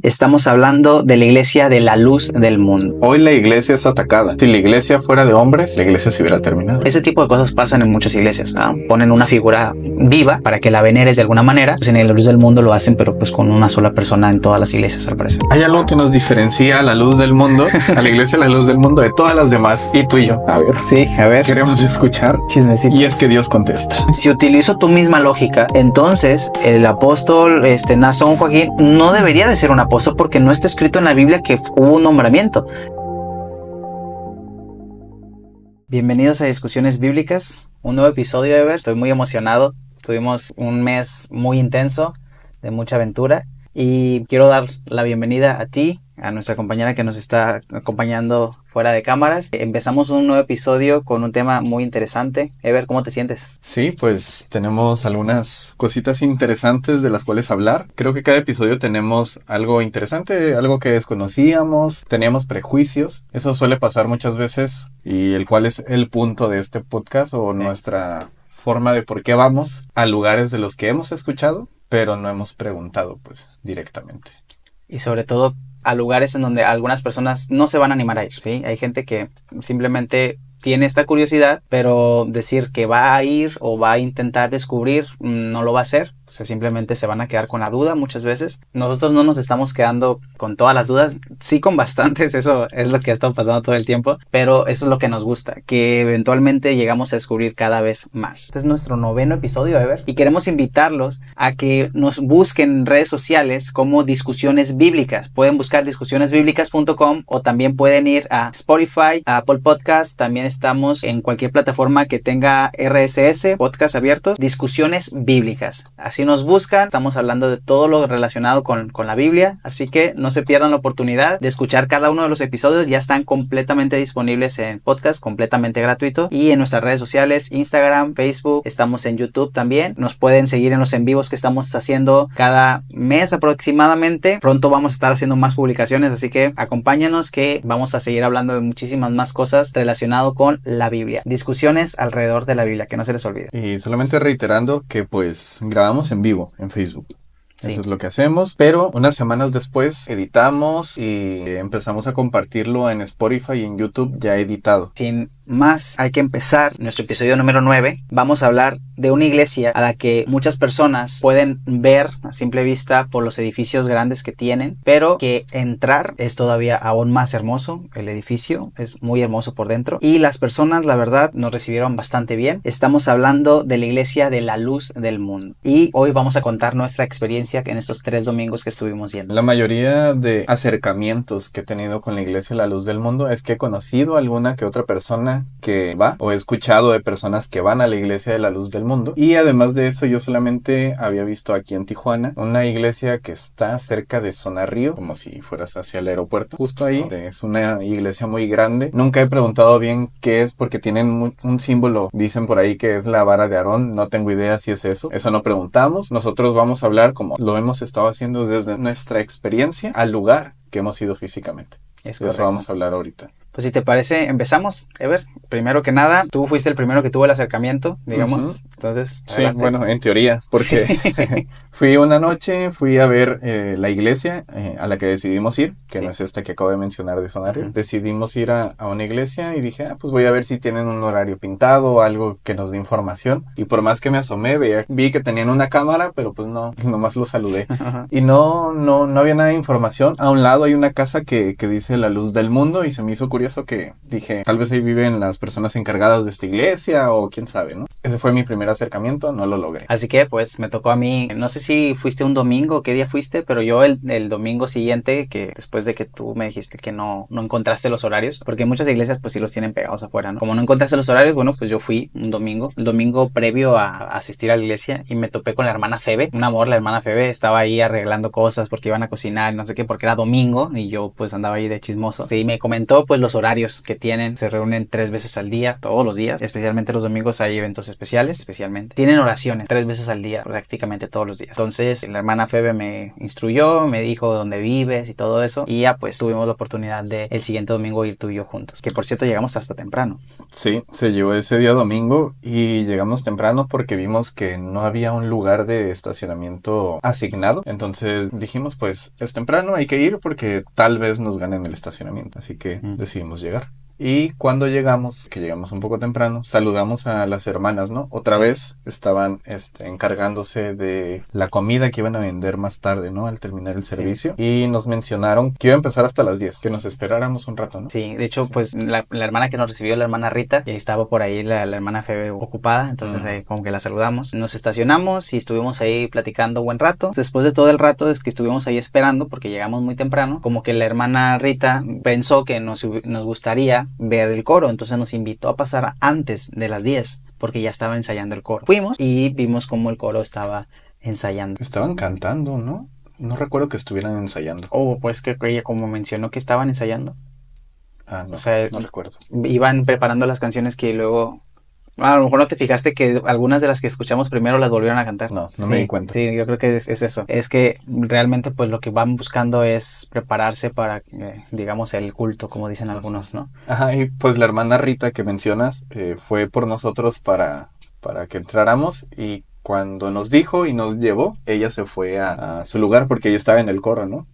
Estamos hablando de la iglesia de la luz del mundo. Hoy la iglesia es atacada. Si la iglesia fuera de hombres, la iglesia se hubiera terminado. Ese tipo de cosas pasan en muchas iglesias, ¿no? Ponen una figura viva para que la veneres de alguna manera. Pues en la luz del mundo lo hacen, pero pues con una sola persona en todas las iglesias, al parecer. Hay algo que nos diferencia a la luz del mundo, a la iglesia la luz del mundo de todas las demás. Y tú y yo, a ver. Sí, a ver. Queremos escuchar. Chismecito. Y es que Dios contesta. Si utilizo tu misma lógica, entonces el apóstol Naasón Joaquín no debería de ser un apóstol porque no está escrito en la Biblia que hubo un nombramiento. Bienvenidos a Discusiones Bíblicas, un nuevo episodio, Ever. Estoy muy emocionado. Tuvimos un mes muy intenso, de mucha aventura. Y quiero dar la bienvenida a ti, a nuestra compañera que nos está acompañando fuera de cámaras. Empezamos un nuevo episodio con un tema muy interesante. Ever, ¿cómo te sientes? Sí, pues tenemos algunas cositas interesantes de las cuales hablar. Creo que cada episodio tenemos algo interesante, algo que desconocíamos, teníamos prejuicios. Eso suele pasar muchas veces y el cual es el punto de este podcast o nuestra forma de por qué vamos a lugares de los que hemos escuchado, pero no hemos preguntado pues directamente. Y sobre todo a lugares en donde algunas personas no se van a animar a ir, ¿sí? Hay gente que simplemente tiene esta curiosidad, pero decir que va a ir o va a intentar descubrir no lo va a hacer. O sea, simplemente se van a quedar con la duda muchas veces. Nosotros no nos estamos quedando con todas las dudas, sí con bastantes, eso es lo que ha estado pasando todo el tiempo, pero eso es lo que nos gusta, que eventualmente llegamos a descubrir cada vez más. Este es nuestro 9º episodio, Ever, y queremos invitarlos a que nos busquen en redes sociales como Discusiones Bíblicas. Pueden buscar discusionesbiblicas.com o también pueden ir a Spotify, a Apple Podcast. También estamos en cualquier plataforma que tenga RSS, podcast abiertos, Discusiones Bíblicas. Así nos buscan, estamos hablando de todo lo relacionado con la Biblia, así que no se pierdan la oportunidad de escuchar cada uno de los episodios. Ya están completamente disponibles en podcast, completamente gratuito, y en nuestras redes sociales, Instagram, Facebook, estamos en YouTube también. Nos pueden seguir en los en vivos que estamos haciendo cada mes aproximadamente. Pronto vamos a estar haciendo más publicaciones, así que acompáñanos que vamos a seguir hablando de muchísimas más cosas relacionado con la Biblia. Discusiones alrededor de la Biblia, que no se les olvide. Y solamente reiterando que pues grabamos en vivo en Facebook. Sí. Eso es lo que hacemos, pero unas semanas después editamos y empezamos a compartirlo en Spotify y en YouTube ya editado. Sin más, hay que empezar nuestro episodio número 9. Vamos a hablar de una iglesia a la que muchas personas pueden ver a simple vista por los edificios grandes que tienen, pero que entrar es todavía aún más hermoso. El edificio es muy hermoso por dentro y las personas, la verdad, nos recibieron bastante bien. Estamos hablando de la iglesia de la luz del mundo y hoy vamos a contar nuestra experiencia en estos 3 domingos que estuvimos yendo. La mayoría de acercamientos que he tenido con la iglesia de la luz del mundo es que he conocido a alguna que otra persona que va, o he escuchado de personas que van a la iglesia de la luz del mundo, y además de eso yo solamente había visto aquí en Tijuana una iglesia que está cerca de Zona Río, como si fueras hacia el aeropuerto, justo ahí. Es una iglesia muy grande. Nunca he preguntado bien qué es porque tienen un símbolo, dicen por ahí que es la vara de Aarón. No tengo idea si es eso no preguntamos. Nosotros vamos a hablar como lo hemos estado haciendo desde nuestra experiencia al lugar que hemos ido físicamente. Eso vamos a hablar ahorita. Pues si te parece, empezamos. Ever, primero que nada, tú fuiste el primero que tuvo el acercamiento, digamos. Entonces, sí, adelante. Bueno, en teoría, porque sí. Fui una noche, fui a ver la iglesia a la que decidimos ir, que no es esta que acabo de mencionar de Zona Río. Decidimos ir a una iglesia y dije, pues voy a ver si tienen un horario pintado o algo que nos dé información. Y por más que me asomé, vi que tenían una cámara, pero pues no, nomás lo saludé. Y no había nada de información. A un lado hay una casa que dice La Luz del Mundo y se me hizo curioso que dije, tal vez ahí viven las personas encargadas de esta iglesia o quién sabe, ¿no? Ese fue mi primer acercamiento, no lo logré. Así que pues me tocó a mí, no sé si fuiste un domingo, qué día fuiste, pero yo el domingo siguiente, que después de que tú me dijiste que no encontraste los horarios, porque muchas iglesias pues sí los tienen pegados afuera, ¿no? Como no encontraste los horarios, bueno, pues yo fui un domingo, el domingo previo a asistir a la iglesia y me topé con la hermana Febe, un amor. La hermana Febe estaba ahí arreglando cosas porque iban a cocinar, no sé qué, porque era domingo y yo pues andaba ahí de chismoso. Sí, me comentó pues los horarios que tienen. Se reúnen 3 veces al día, todos los días. Especialmente los domingos hay eventos especiales, especialmente. Tienen oraciones 3 veces al día, prácticamente todos los días. Entonces la hermana Febe me instruyó, me dijo dónde vives y todo eso. Y ya pues tuvimos la oportunidad de el siguiente domingo ir tú y yo juntos. Que por cierto llegamos hasta temprano. Sí, se llegó ese día domingo y llegamos temprano porque vimos que no había un lugar de estacionamiento asignado. Entonces dijimos, pues es temprano, hay que ir porque tal vez nos ganen el estacionamiento. Así que decidimos llegar. Y cuando llegamos, que llegamos un poco temprano, saludamos a las hermanas, ¿no? Otra vez estaban encargándose de la comida que iban a vender más tarde, ¿no? Al terminar el servicio. Y nos mencionaron que iba a empezar hasta las 10, que nos esperáramos un rato, ¿no? Sí, de hecho, pues la hermana que nos recibió, la hermana Rita, y estaba por ahí la hermana Febe ocupada, entonces ahí como que la saludamos. Nos estacionamos y estuvimos ahí platicando un buen rato. Después de todo el rato es que estuvimos ahí esperando, porque llegamos muy temprano, como que la hermana Rita pensó que nos gustaría ver el coro, entonces nos invitó a pasar antes de las 10 porque ya estaba ensayando el coro. Fuimos y vimos cómo el coro estaba ensayando. Estaban cantando, ¿no? No recuerdo que estuvieran ensayando. Pues que ella como mencionó que estaban ensayando. No, o sea, no recuerdo. Iban preparando las canciones que luego... A lo mejor no te fijaste que algunas de las que escuchamos primero las volvieron a cantar. No me di cuenta. Sí, yo creo que es eso. Es que realmente pues lo que van buscando es prepararse para, digamos, el culto, como dicen algunos, ¿no? Ajá, y pues la hermana Rita que mencionas fue por nosotros para que entráramos y cuando nos dijo y nos llevó, ella se fue a su lugar porque ella estaba en el coro, ¿no?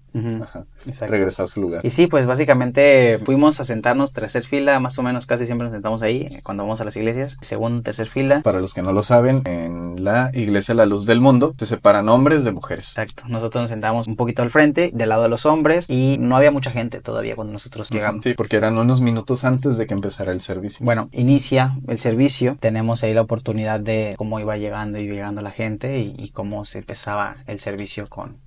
Ajá. Regresó a su lugar. Y sí, pues básicamente fuimos a sentarnos tercer fila, más o menos casi siempre nos sentamos ahí cuando vamos a las iglesias, segundo, tercer fila. Para los que no lo saben, en la iglesia La Luz del Mundo se separan hombres de mujeres. Exacto, nosotros nos sentamos un poquito al frente, del lado de los hombres, y no había mucha gente todavía cuando nosotros llegamos. Sí, porque eran unos minutos antes de que empezara el servicio. Bueno, inicia el servicio, tenemos ahí la oportunidad de cómo iba llegando la gente y cómo se empezaba el servicio con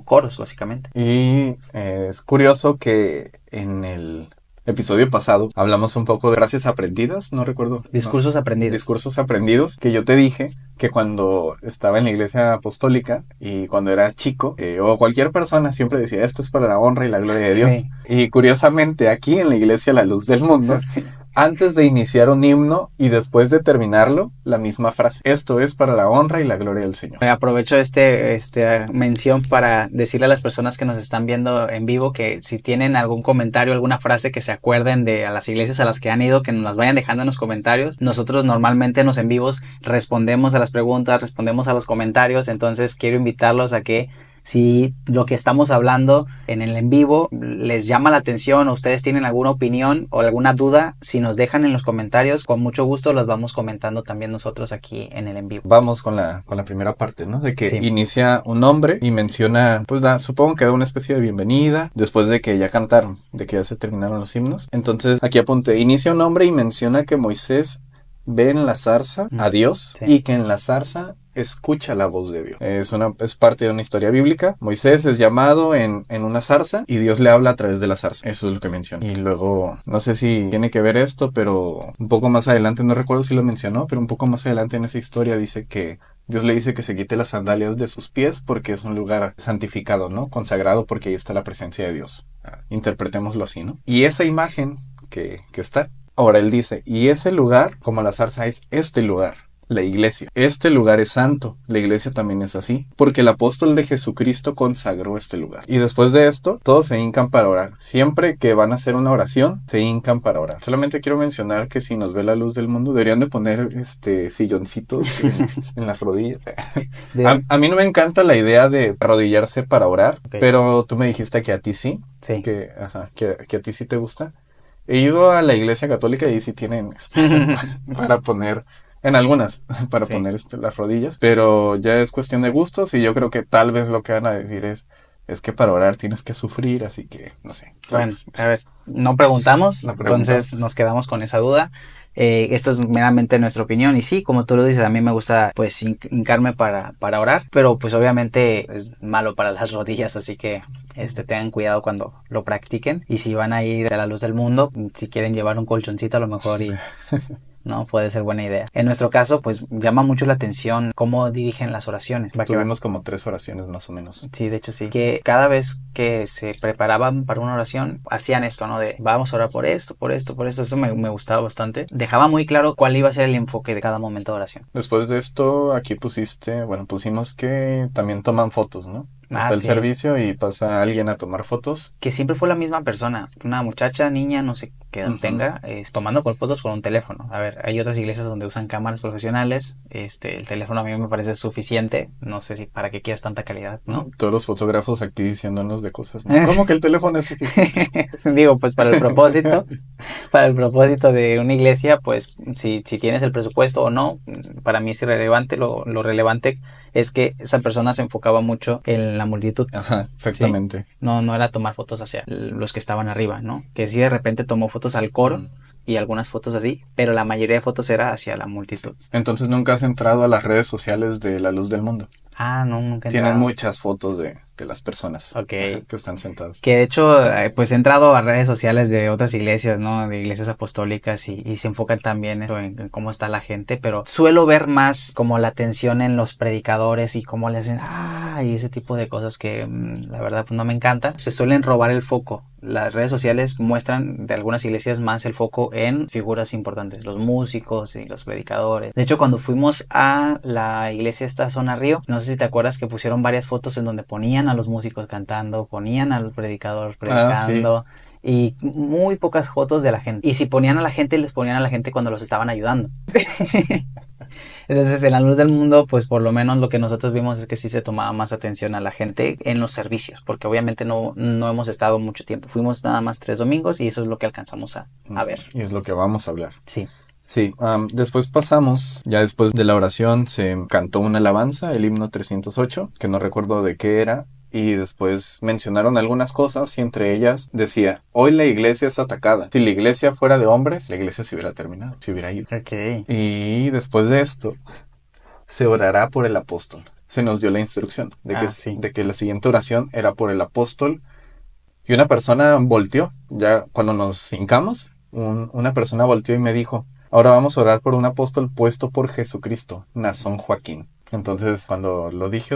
coros, básicamente. Y es curioso que en el episodio pasado hablamos un poco de frases aprendidas, no recuerdo. Discursos aprendidos, que yo te dije que cuando estaba en la iglesia apostólica y cuando era chico, o cualquier persona siempre decía, esto es para la honra y la gloria de Dios. Sí. Y curiosamente aquí en la iglesia La Luz del Mundo... Sí. Antes de iniciar un himno y después de terminarlo, la misma frase. Esto es para la honra y la gloria del Señor. Aprovecho esta mención para decirle a las personas que nos están viendo en vivo que si tienen algún comentario, alguna frase que se acuerden de a las iglesias a las que han ido, que nos las vayan dejando en los comentarios. Nosotros normalmente en los en vivos respondemos a las preguntas, respondemos a los comentarios, entonces quiero invitarlos a que si lo que estamos hablando en el en vivo les llama la atención o ustedes tienen alguna opinión o alguna duda, si nos dejan en los comentarios, con mucho gusto las vamos comentando también nosotros aquí en el en vivo. Vamos con la primera parte, ¿no? De que inicia un hombre y menciona, pues supongo que da una especie de bienvenida después de que ya cantaron, de que ya se terminaron los himnos. Entonces aquí apunté, inicia un hombre y menciona que Moisés ve en la zarza a Dios y que en la zarza escucha la voz de Dios. Es parte de una historia bíblica. Moisés es llamado en una zarza y Dios le habla a través de la zarza. Eso es lo que menciona. Y luego, no sé si tiene que ver esto, pero un poco más adelante, no recuerdo si lo mencionó, pero un poco más adelante en esa historia dice que Dios le dice que se quite las sandalias de sus pies porque es un lugar santificado, ¿no? Consagrado porque ahí está la presencia de Dios. Interpretémoslo así, ¿no? Y esa imagen que está, ahora él dice, y ese lugar, como la zarza, es este lugar. La iglesia. Este lugar es santo. La iglesia también es así. Porque el apóstol de Jesucristo consagró este lugar. Y después de esto, todos se hincan para orar. Siempre que van a hacer una oración, se hincan para orar. Solamente quiero mencionar que si nos ve la luz del mundo, deberían de poner silloncitos en las rodillas. A mí no me encanta la idea de arrodillarse para orar, pero tú me dijiste que a ti sí. Sí. Que a ti sí te gusta. He ido a la iglesia católica y sí tienen para poner... En algunas, para poner las rodillas, pero ya es cuestión de gustos y yo creo que tal vez lo que van a decir es que para orar tienes que sufrir, así que no sé. Bueno, a ver, no preguntamos, entonces nos quedamos con esa duda. Esto es meramente nuestra opinión y sí, como tú lo dices, a mí me gusta pues hincarme para orar, pero pues obviamente es malo para las rodillas, así que tengan cuidado cuando lo practiquen y si van a ir a la luz del mundo, si quieren llevar un colchoncito a lo mejor y... ¿no? Puede ser buena idea. En nuestro caso, pues llama mucho la atención cómo dirigen las oraciones. Tuvimos como 3 oraciones más o menos. Sí, de hecho sí. Que cada vez que se preparaban para una oración, hacían esto, ¿no? De vamos a orar por esto, por esto, por esto. Eso me gustaba bastante. Dejaba muy claro cuál iba a ser el enfoque de cada momento de oración. Después de esto, aquí pusimos que también toman fotos, ¿no? Está el Sí. servicio y pasa alguien a tomar fotos. Que siempre fue la misma persona, una muchacha, niña, no sé qué edad tenga, tomando fotos con un teléfono. A ver, hay otras iglesias donde usan cámaras profesionales, el teléfono a mí me parece suficiente, no sé si para qué quieras tanta calidad, ¿no? Todos los fotógrafos aquí diciéndonos de cosas, ¿no? ¿Cómo que el teléfono es suficiente? Digo, pues para el propósito de una iglesia, pues si tienes el presupuesto o no, para mí es irrelevante, lo relevante es que esa persona se enfocaba mucho en la multitud. Ajá, exactamente. ¿Sí? No era tomar fotos hacia los que estaban arriba, ¿no? Que sí de repente tomó fotos al coro y algunas fotos así, pero la mayoría de fotos era hacia la multitud. Entonces nunca has entrado a las redes sociales de La Luz del Mundo. Ah, no, nunca he Tienen entrado. muchas fotos de las personas que están sentadas. Que de hecho, pues he entrado a redes sociales de otras iglesias, ¿no? De iglesias apostólicas y se enfocan también en cómo está la gente, pero suelo ver más como la atención en los predicadores y cómo le hacen, y ese tipo de cosas que la verdad pues no me encanta. Se suelen robar el foco. Las redes sociales muestran de algunas iglesias más el foco en figuras importantes, los músicos y los predicadores. De hecho, cuando fuimos a la iglesia esta Zona Río, no sé si te acuerdas que pusieron varias fotos en donde ponían a los músicos cantando, ponían al predicador predicando. Sí. Y muy pocas fotos de la gente. Y si ponían a la gente, les ponían a la gente cuando los estaban ayudando. Entonces, en La Luz del Mundo, pues por lo menos lo que nosotros vimos es que sí se tomaba más atención a la gente en los servicios, porque obviamente no hemos estado mucho tiempo. Fuimos nada más 3 domingos y eso es lo que alcanzamos a ver. Y es lo que vamos a hablar. Sí. Sí, después pasamos, ya después de la oración se cantó una alabanza, el himno 308, que no recuerdo de qué era. Y después mencionaron algunas cosas y entre ellas decía, hoy la iglesia es atacada. Si la iglesia fuera de hombres, la iglesia se hubiera terminado, se hubiera ido. Okay. Y después de esto, se orará por el apóstol. Se nos dio la instrucción de que la siguiente oración era por el apóstol. Y una persona volteó, ya cuando nos hincamos, una persona volteó y me dijo, ahora vamos a orar por un apóstol puesto por Jesucristo, Nazón Joaquín. Entonces, cuando lo dije,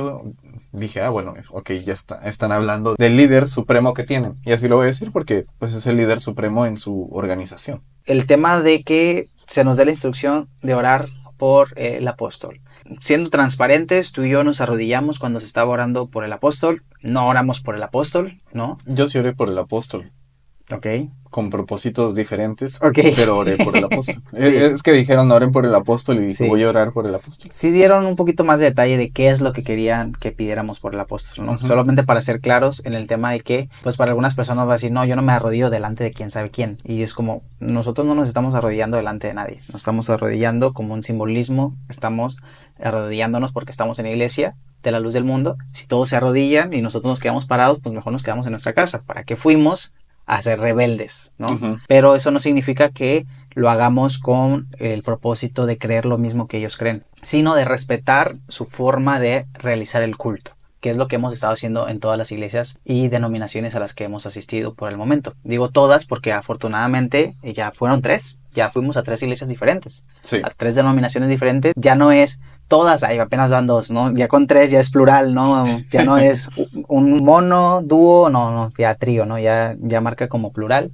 bueno, ok, ya está. Están hablando del líder supremo que tienen. Y así lo voy a decir porque pues es el líder supremo en su organización. El tema de que se nos dé la instrucción de orar por el apóstol. Siendo transparentes, tú y yo nos arrodillamos cuando se estaba orando por el apóstol. No oramos por el apóstol, ¿no? Yo sí oré por el apóstol. Ok. Con propósitos diferentes, okay. Pero oré por el apóstol. Sí. Es que dijeron oren por el apóstol y dije voy a orar por el apóstol. Sí dieron un poquito más de detalle de qué es lo que querían que pidiéramos por el apóstol, ¿no? Solamente para ser claros en el tema de que, pues para algunas personas va a decir, no, yo no me arrodillo delante de quién sabe quién. Y es como, nosotros no nos estamos arrodillando delante de nadie. Nos estamos arrodillando como un simbolismo, estamos arrodillándonos porque estamos en la iglesia de La Luz del Mundo. Si todos se arrodillan y nosotros nos quedamos parados, pues mejor nos quedamos en nuestra casa. ¿Para qué fuimos? A ser rebeldes, ¿no? Pero eso no significa que lo hagamos con el propósito de creer lo mismo que ellos creen, sino de respetar su forma de realizar el culto, que es lo que hemos estado haciendo en todas las iglesias y denominaciones a las que hemos asistido por el momento. Digo todas porque afortunadamente ya fueron 3, ya fuimos a 3 iglesias diferentes, a 3 denominaciones diferentes, ya no es todas, ahí apenas van 2, ¿no? Ya con 3 ya es plural, ¿no? Ya no es un mono, dúo, no, ya trío, ¿no? Ya marca como plural.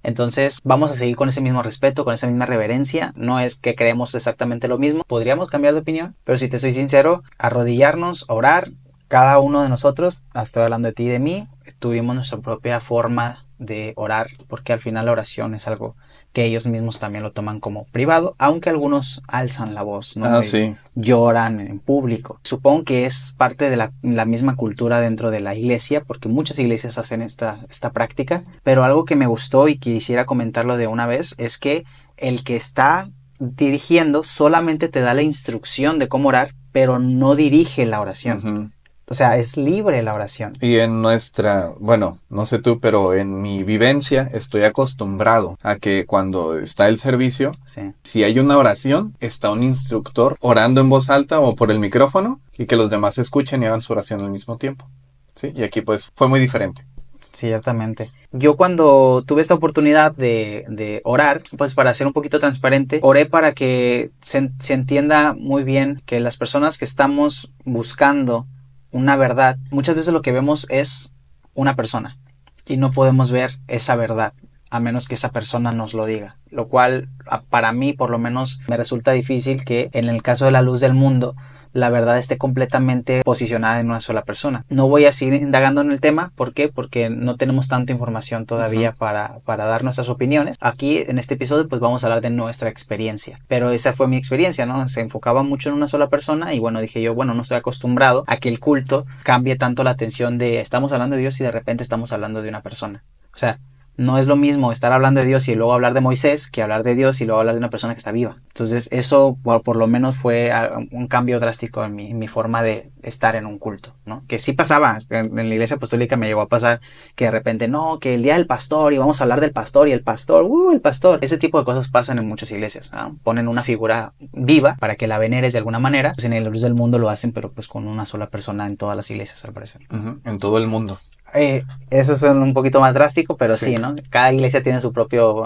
Entonces vamos a seguir con ese mismo respeto, con esa misma reverencia. No es que creemos exactamente lo mismo, podríamos cambiar de opinión, pero si te soy sincero, arrodillarnos, orar, cada uno de nosotros, estoy hablando de ti y de mí, tuvimos nuestra propia forma de orar, porque al final la oración es algo que ellos mismos también lo toman como privado, aunque algunos alzan la voz, ¿no? Lloran en público. Supongo que es parte de la misma cultura dentro de la iglesia, porque muchas iglesias hacen esta práctica, pero algo que me gustó y quisiera comentarlo de una vez es que el que está dirigiendo solamente te da la instrucción de cómo orar, pero no dirige la oración. O sea, es libre la oración. Y en bueno, no sé tú, pero en mi vivencia estoy acostumbrado a que cuando está el servicio, si hay una oración, está un instructor orando en voz alta o por el micrófono y que los demás escuchen y hagan su oración al mismo tiempo. ¿Sí? Y aquí pues fue muy diferente. Ciertamente. Yo cuando tuve esta oportunidad de orar, pues para ser un poquito transparente, oré para que se entienda muy bien que las personas que estamos buscando una verdad, muchas veces lo que vemos es una persona y no podemos ver esa verdad a menos que esa persona nos lo diga, lo cual para mí por lo menos me resulta difícil que en el caso de la luz del mundo la verdad esté completamente posicionada en una sola persona. No voy a seguir indagando en el tema, ¿por qué? Porque no tenemos tanta información todavía para dar nuestras opiniones. Aquí en este episodio pues vamos a hablar de nuestra experiencia, pero esa fue mi experiencia, ¿no? Se enfocaba mucho en una sola persona y bueno, dije yo, bueno, no estoy acostumbrado a que el culto cambie tanto la atención de estamos hablando de Dios y de repente estamos hablando de una persona. O sea, no es lo mismo estar hablando de Dios y luego hablar de Moisés que hablar de Dios y luego hablar de una persona que está viva. Entonces eso por lo menos fue un cambio drástico en mi forma de estar en un culto, ¿no? Que sí pasaba, en la iglesia apostólica me llegó a pasar que de repente, no, que el día del pastor y vamos a hablar del pastor y el pastor. Ese tipo de cosas pasan en muchas iglesias, ¿no? Ponen una figura viva para que la veneres de alguna manera. Pues en la luz del mundo lo hacen, pero pues con una sola persona en todas las iglesias, al parecer. En todo el mundo. Eso es un poquito más drástico, pero sí, ¿no? Cada iglesia tiene su propio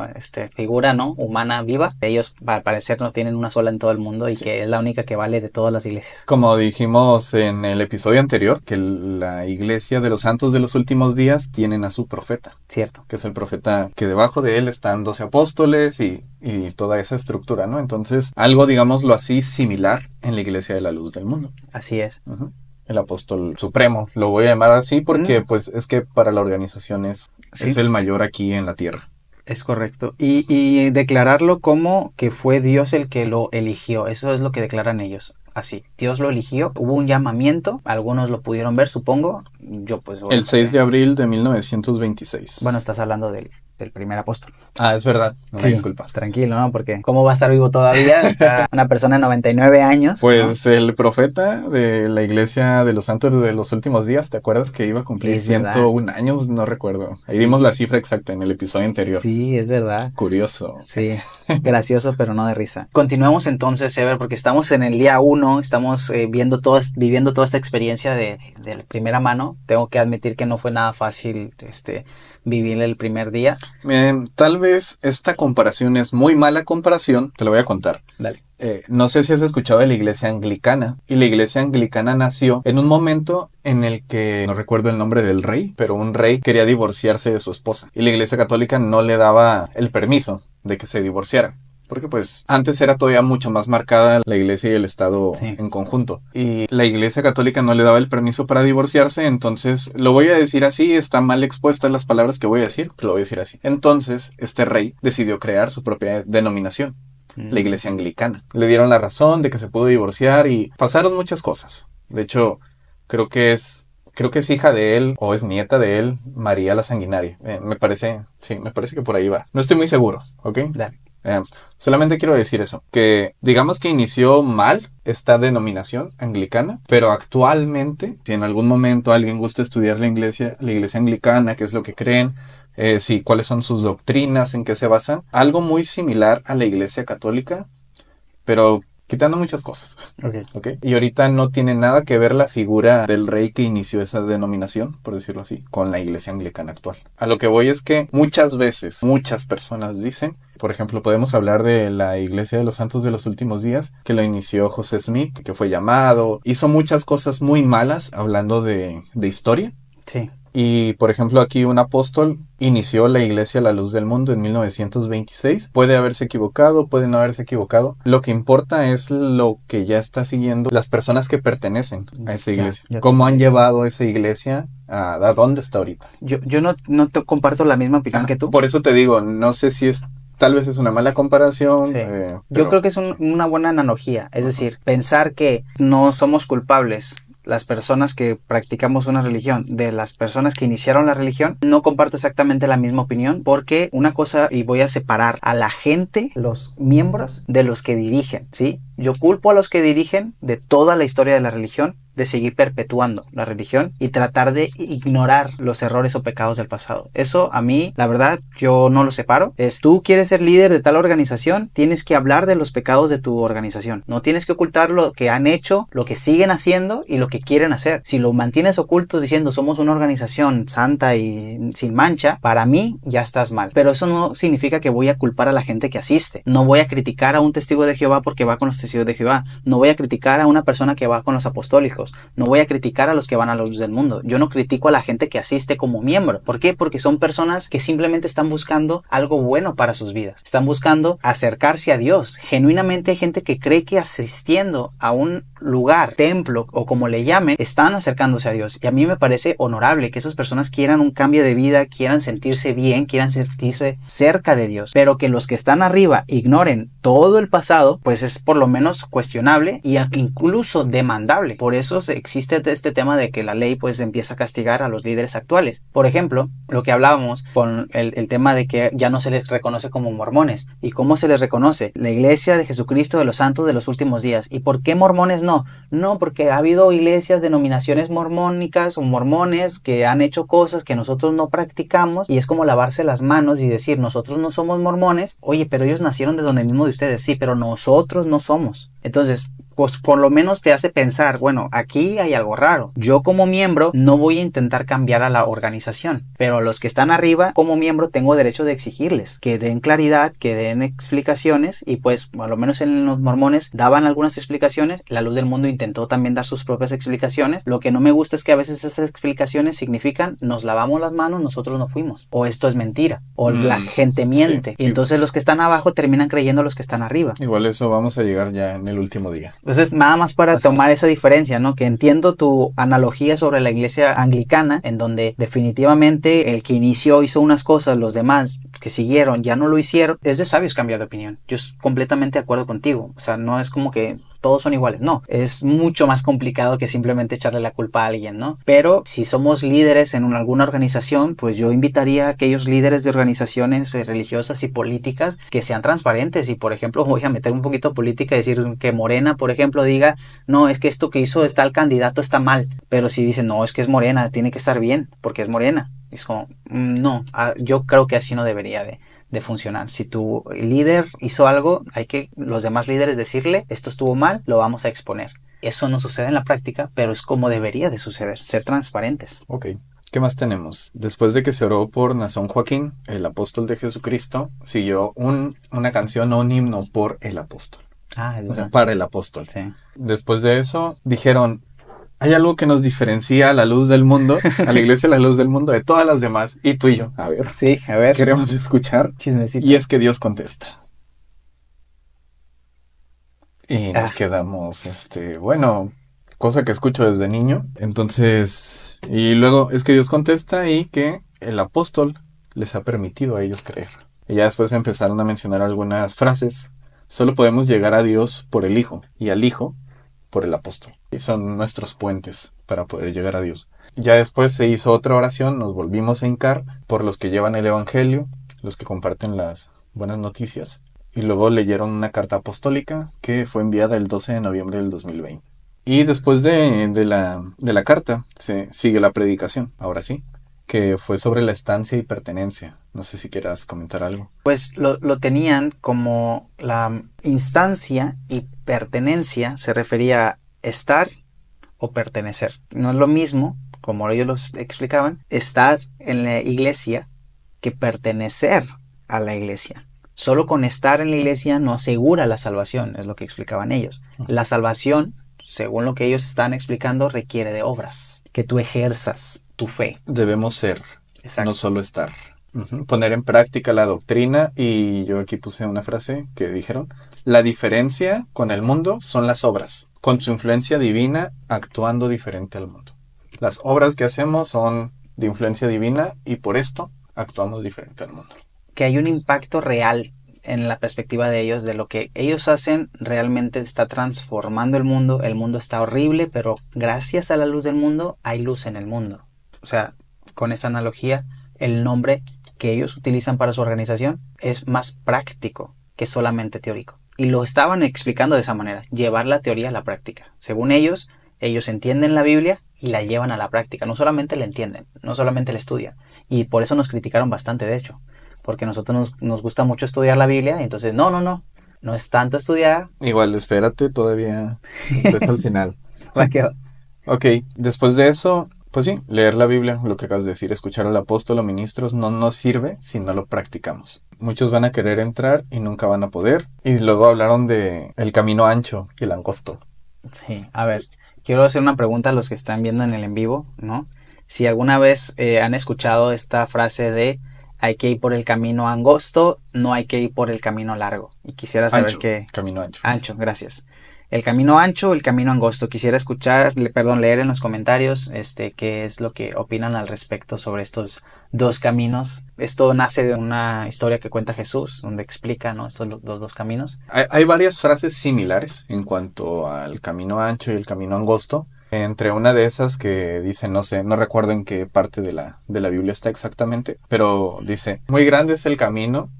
figura, ¿no? Humana, viva. Ellos, al parecer, no tienen una sola en todo el mundo y que es la única que vale de todas las iglesias. Como dijimos en el episodio anterior, que la iglesia de los santos de los últimos días tienen a su profeta. Cierto. Que es el profeta que debajo de él están 12 apóstoles y toda esa estructura, ¿no? Entonces, algo, digámoslo así, similar en la iglesia de la luz del mundo. Así es. El apóstol supremo, lo voy a llamar así porque pues es que para la organización es el mayor aquí en la tierra. Es correcto. Y declararlo como que fue Dios el que lo eligió, eso es lo que declaran ellos. Así, Dios lo eligió, hubo un llamamiento, algunos lo pudieron ver, supongo. Yo pues... El 6 de abril de 1926. Bueno, estás hablando del primer apóstol. Ah, es verdad. Sí, disculpa. Tranquilo, ¿no? Porque ¿cómo va a estar vivo todavía? Está una persona de 99 años. Pues ¿no? El profeta de la iglesia de los santos de los últimos días, ¿te acuerdas que iba a cumplir 101 años? No recuerdo. Ahí dimos la cifra exacta en el episodio anterior. Sí, es verdad. Curioso. Sí, gracioso, pero no de risa. Continuemos entonces, Ever, porque estamos en el día 1, estamos viviendo toda esta experiencia de primera mano. Tengo que admitir que no fue nada fácil vivir el primer día. Tal vez esta comparación es muy mala comparación, te lo voy a contar. Dale. No sé si has escuchado de la iglesia anglicana. Y la iglesia anglicana nació en un momento en el que, no recuerdo el nombre del rey, pero un rey quería divorciarse de su esposa. Y la iglesia católica no le daba el permiso de que se divorciara. Porque pues antes era todavía mucho más marcada la iglesia y el Estado en conjunto. Y la iglesia católica no le daba el permiso para divorciarse, entonces lo voy a decir así, está mal expuestas las palabras que voy a decir, pero lo voy a decir así. Entonces este rey decidió crear su propia denominación, la iglesia anglicana. Le dieron la razón de que se pudo divorciar y pasaron muchas cosas. De hecho, creo que es hija de él o es nieta de él, María la Sanguinaria. Me parece que por ahí va. No estoy muy seguro, ¿ok? Dale. Solamente quiero decir eso, que digamos que inició mal esta denominación anglicana, pero actualmente, si en algún momento alguien gusta estudiar la iglesia anglicana, qué es lo que creen, cuáles son sus doctrinas, en qué se basan, algo muy similar a la iglesia católica, pero quitando muchas cosas. Okay. Y ahorita no tiene nada que ver la figura del rey que inició esa denominación, por decirlo así, con la iglesia anglicana actual. A lo que voy es que muchas veces, muchas personas dicen, por ejemplo, podemos hablar de la iglesia de los santos de los últimos días, que lo inició José Smith, que fue llamado, hizo muchas cosas muy malas, hablando de historia. Sí. Y, por ejemplo, aquí un apóstol inició la iglesia La Luz del Mundo en 1926. Puede haberse equivocado, puede no haberse equivocado. Lo que importa es lo que ya está siguiendo las personas que pertenecen a esa iglesia. ¿Cómo han llevado esa iglesia a dónde está ahorita? Yo no te comparto la misma opinión que tú. Por eso te digo, no sé si tal vez es una mala comparación. Sí. Yo creo que es una buena analogía. Es decir, pensar que no somos culpables las personas que practicamos una religión de las personas que iniciaron la religión, no comparto exactamente la misma opinión, porque una cosa, y voy a separar a la gente, los miembros, de los que dirigen, ¿sí? Yo culpo a los que dirigen de toda la historia de la religión, de seguir perpetuando la religión y tratar de ignorar los errores o pecados del pasado. Eso a mí, la verdad, yo no lo separo. Es, tú quieres ser líder de tal organización, tienes que hablar de los pecados de tu organización. No tienes que ocultar lo que han hecho, lo que siguen haciendo y lo que quieren hacer. Si lo mantienes oculto diciendo somos una organización santa y sin mancha, para mí ya estás mal. Pero eso no significa que voy a culpar a la gente que asiste. No voy a criticar a un testigo de Jehová porque va con los testigos de Jehová. No voy a criticar a una persona que va con los apostólicos. No voy a criticar a los que van a la luz del mundo. Yo no critico a la gente que asiste como miembro. ¿Por qué? Porque son personas que simplemente están buscando algo bueno para sus vidas. Están buscando acercarse a Dios. Genuinamente hay gente que cree que asistiendo a un lugar, templo o como le llamen, están acercándose a Dios. Y a mí me parece honorable que esas personas quieran un cambio de vida, quieran sentirse bien, quieran sentirse cerca de Dios. Pero que los que están arriba ignoren todo el pasado, pues es por lo menos cuestionable y incluso demandable. Por eso existe este tema de que la ley pues empieza a castigar a los líderes actuales. Por ejemplo, lo que hablábamos con el tema de que ya no se les reconoce como mormones. ¿Y cómo se les reconoce? La Iglesia de Jesucristo de los Santos de los Últimos Días. ¿Y por qué mormones no? No, porque ha habido iglesias, denominaciones mormónicas o mormones que han hecho cosas que nosotros no practicamos y es como lavarse las manos y decir nosotros no somos mormones. Oye, pero ellos nacieron de donde mismo de ustedes. Sí, pero nosotros no somos. Entonces, pues por lo menos te hace pensar, bueno, aquí hay algo raro. Yo como miembro no voy a intentar cambiar a la organización, pero los que están arriba como miembro tengo derecho de exigirles que den claridad, que den explicaciones y pues a lo menos en los mormones daban algunas explicaciones. La Luz del Mundo intentó también dar sus propias explicaciones. Lo que no me gusta es que a veces esas explicaciones significan nos lavamos las manos, nosotros no fuimos, o esto es mentira, o la gente miente, sí. Y entonces los que están abajo terminan creyendo los que están arriba. Igual eso vamos a llegar ya en el último día. Entonces, nada más para tomar esa diferencia, ¿no? Que entiendo tu analogía sobre la iglesia anglicana, en donde definitivamente el que inició hizo unas cosas, los demás que siguieron ya no lo hicieron. Es de sabios cambiar de opinión. Yo estoy completamente de acuerdo contigo. O sea, no es como que todos son iguales, no. Es mucho más complicado que simplemente echarle la culpa a alguien, ¿no? Pero si somos líderes en alguna organización, pues yo invitaría a aquellos líderes de organizaciones religiosas y políticas que sean transparentes. Y por ejemplo, voy a meter un poquito de política y decir que Morena, por ejemplo, diga, no, es que esto que hizo de tal candidato está mal. Pero si dicen, no, es que es Morena, tiene que estar bien, porque es Morena. Es como, no, yo creo que así no debería de funcionar. Si tu líder hizo algo, hay que los demás líderes decirle, esto estuvo mal, lo vamos a exponer. Eso no sucede en la práctica, pero es como debería de suceder, ser transparentes. Ok. ¿Qué más tenemos? Después de que se oró por Nazón Joaquín, el apóstol de Jesucristo, siguió una canción o un himno por el apóstol. O sea, para el apóstol. Sí. Después de eso, dijeron, hay algo que nos diferencia a la Luz del Mundo, a la Iglesia de la Luz del Mundo, de todas las demás, y tú y yo. A ver. Sí, a ver. Queremos escuchar. Chismecito. Y es que Dios contesta. Y nos quedamos, bueno, cosa que escucho desde niño. Entonces, y luego es que Dios contesta y que el apóstol les ha permitido a ellos creer. Y ya después empezaron a mencionar algunas frases. Solo podemos llegar a Dios por el Hijo y al Hijo por el apóstol. Y son nuestros puentes para poder llegar a Dios. Ya después se hizo otra oración, nos volvimos a hincar por los que llevan el Evangelio, los que comparten las buenas noticias. Y luego leyeron una carta apostólica que fue enviada el 12 de noviembre del 2020. Y después de la carta se sigue la predicación, ahora sí, que fue sobre la estancia y pertenencia. No sé si quieras comentar algo. Pues lo tenían como la instancia y pertenencia se refería a estar o pertenecer. No es lo mismo, como ellos lo explicaban, estar en la iglesia que pertenecer a la iglesia. Solo con estar en la iglesia no asegura la salvación, es lo que explicaban ellos. La salvación, según lo que ellos estaban explicando, requiere de obras, que tú ejerzas tu fe. Debemos ser, exacto, no solo estar. Poner en práctica la doctrina, y yo aquí puse una frase que dijeron, la diferencia con el mundo son las obras, con su influencia divina actuando diferente al mundo. Las obras que hacemos son de influencia divina y por esto actuamos diferente al mundo. Que hay un impacto real en la perspectiva de ellos, de lo que ellos hacen realmente está transformando el mundo está horrible, pero gracias a la luz del mundo hay luz en el mundo. O sea, con esa analogía, el nombre que ellos utilizan para su organización es más práctico que solamente teórico. Y lo estaban explicando de esa manera, llevar la teoría a la práctica. Según ellos, Ellos entienden la Biblia y la llevan a la práctica. No solamente la entienden, no solamente la estudian. Y por eso nos criticaron bastante, de hecho. Porque a nosotros nos gusta mucho estudiar la Biblia. Y entonces, no es tanto estudiar. Igual, espérate, todavía es al final. Va que va. Ok, después de eso, pues sí, leer la Biblia, lo que acabas de decir, escuchar al apóstol o ministros no nos sirve si no lo practicamos. Muchos van a querer entrar y nunca van a poder. Y luego hablaron de el camino ancho y el angosto. Sí, a ver, quiero hacer una pregunta a los que están viendo en el en vivo, ¿no? Si alguna vez han escuchado esta frase de hay que ir por el camino angosto, no hay que ir por el camino largo. Y quisiera saber Ancho, qué... camino ancho. Ancho, gracias. El camino ancho o el camino angosto. Quisiera leer en los comentarios qué es lo que opinan al respecto sobre estos dos caminos. Esto nace de una historia que cuenta Jesús, donde explica, ¿no?, estos los dos caminos. Hay varias frases similares en cuanto al camino ancho y el camino angosto. Entre una de esas que dice, no sé, no recuerdo en qué parte de la Biblia está exactamente, pero dice, muy grande es el camino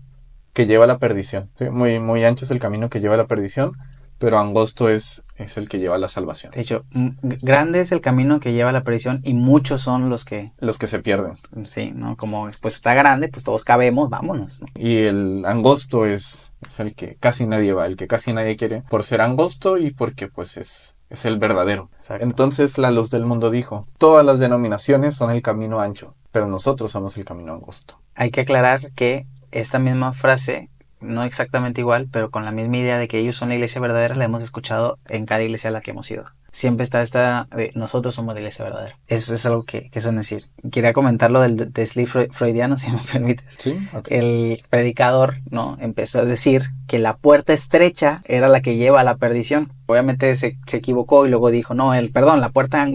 que lleva a la perdición. ¿Sí? Muy ancho es el camino que lleva a la perdición, pero angosto es el que lleva a la salvación. De hecho, grande es el camino que lleva a la perdición y muchos son los que se pierden. Sí, ¿no? Como pues está grande, pues todos cabemos, vámonos, ¿no? Y el angosto es el que casi nadie va, el que casi nadie quiere, por ser angosto y porque pues es el verdadero. Exacto. Entonces la luz del mundo dijo, todas las denominaciones son el camino ancho, pero nosotros somos el camino angosto. Hay que aclarar que esta misma frase, no exactamente igual, pero con la misma idea de que ellos son la iglesia verdadera, la hemos escuchado en cada iglesia a la que hemos ido. Siempre está esta de nosotros somos la iglesia verdadera. Eso es algo que suelen decir. Quería comentar lo del deslif freudiano, si me permites. Sí, okay. El predicador, ¿no?, empezó a decir que la puerta estrecha era la que lleva a la perdición. Obviamente se equivocó y luego dijo, no, la puerta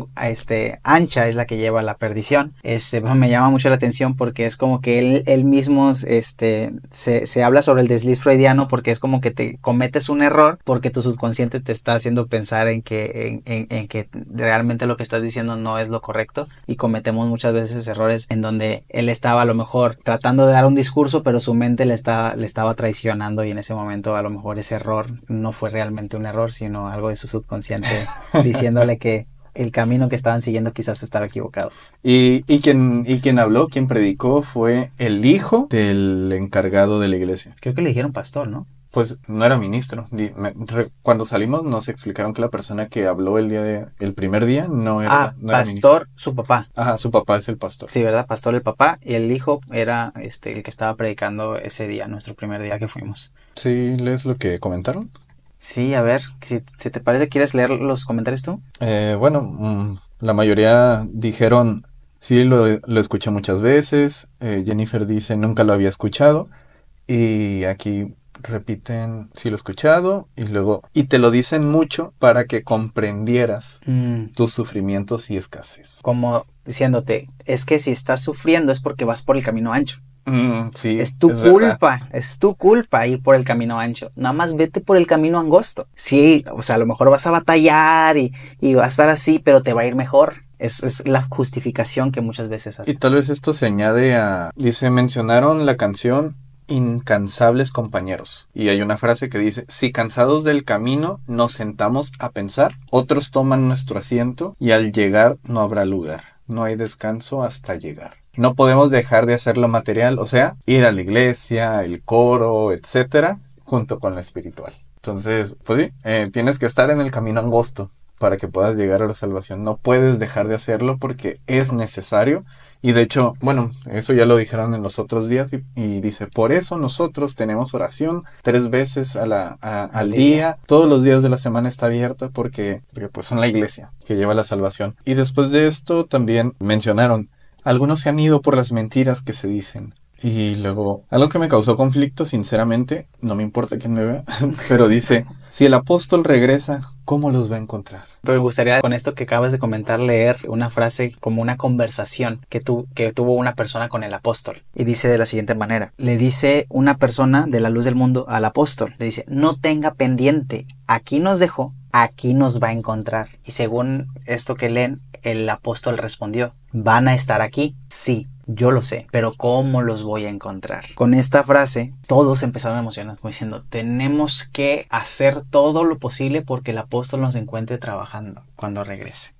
ancha es la que lleva a la perdición. Me llama mucho la atención porque es como que él mismo se habla sobre el desliz freudiano porque es como que te cometes un error porque tu subconsciente te está haciendo pensar en que realmente lo que estás diciendo no es lo correcto, y cometemos muchas veces errores en donde él estaba a lo mejor tratando de dar un discurso, pero su mente le estaba traicionando, y en ese momento a lo mejor ese error no fue realmente un error, sino algo de su subconsciente diciéndole que el camino que estaban siguiendo quizás estaba equivocado. Y quien habló, quien predicó, fue el hijo del encargado de la iglesia. Creo que le dijeron pastor, ¿no? Pues no era ministro. Cuando salimos nos explicaron que la persona que habló el primer día no era pastor, era su papá. Ajá, su papá es el pastor. Sí, ¿verdad? Pastor el papá, y el hijo era el que estaba predicando ese día, nuestro primer día que fuimos. Sí, ¿lees lo que comentaron? Sí, a ver, si te parece, ¿quieres leer los comentarios tú? La mayoría dijeron, sí, lo escuché muchas veces. Jennifer dice, nunca lo había escuchado. Y aquí repiten, sí lo he escuchado. Y te lo dicen mucho para que comprendieras tus sufrimientos y escasez. Como diciéndote, es que si estás sufriendo es porque vas por el camino ancho. Sí, es tu culpa, es tu culpa ir por el camino ancho. Nada más vete por el camino angosto. Sí, o sea, a lo mejor vas a batallar y va a estar así, pero te va a ir mejor. Es la justificación que muchas veces hacen. Y tal vez esto se añade mencionaron la canción Incansables compañeros. Y hay una frase que dice, si cansados del camino nos sentamos a pensar, otros toman nuestro asiento y al llegar no habrá lugar. No hay descanso hasta llegar. No podemos dejar de hacer lo material, o sea, ir a la iglesia, el coro, etcétera, junto con lo espiritual. Entonces, pues sí, tienes que estar en el camino angosto para que puedas llegar a la salvación. No puedes dejar de hacerlo porque es necesario. Y de hecho, bueno, eso ya lo dijeron en los otros días y dice, por eso nosotros tenemos oración 3 veces al día. Todos los días de la semana está abierta porque pues son la iglesia que lleva la salvación. Y después de esto también mencionaron, algunos se han ido por las mentiras que se dicen. Y luego, algo que me causó conflicto, sinceramente, no me importa quién me vea, pero dice, si el apóstol regresa, ¿cómo los va a encontrar? Pero me gustaría, con esto que acabas de comentar, leer una frase como una conversación que tuvo una persona con el apóstol. Y dice de la siguiente manera, le dice una persona de la luz del mundo al apóstol, le dice, no tenga pendiente, aquí nos dejó, aquí nos va a encontrar. Y según esto que leen, el apóstol respondió, ¿van a estar aquí? Sí. Yo lo sé, pero ¿cómo los voy a encontrar? Con esta frase, todos empezaron a emocionar, como diciendo, tenemos que hacer todo lo posible porque el apóstol nos encuentre trabajando cuando regrese.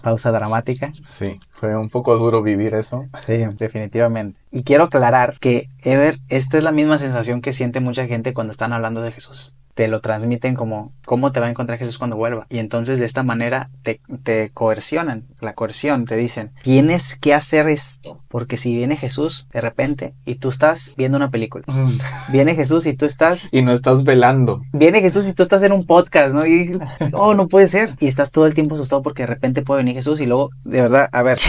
Pausa dramática. Sí, fue un poco duro vivir eso. Sí, definitivamente. Y quiero aclarar que, Ever, esta es la misma sensación que siente mucha gente cuando están hablando de Jesús. Te lo transmiten como, ¿cómo te va a encontrar Jesús cuando vuelva? Y entonces de esta manera te coercionan, la coerción, te dicen, tienes que hacer esto, porque si viene Jesús de repente y tú estás viendo una película, viene Jesús y tú estás... Y no estás velando. Viene Jesús y tú estás en un podcast, ¿no? Y dices, oh, no puede ser. Y estás todo el tiempo asustado porque de repente puede venir Jesús y luego, de verdad, a ver,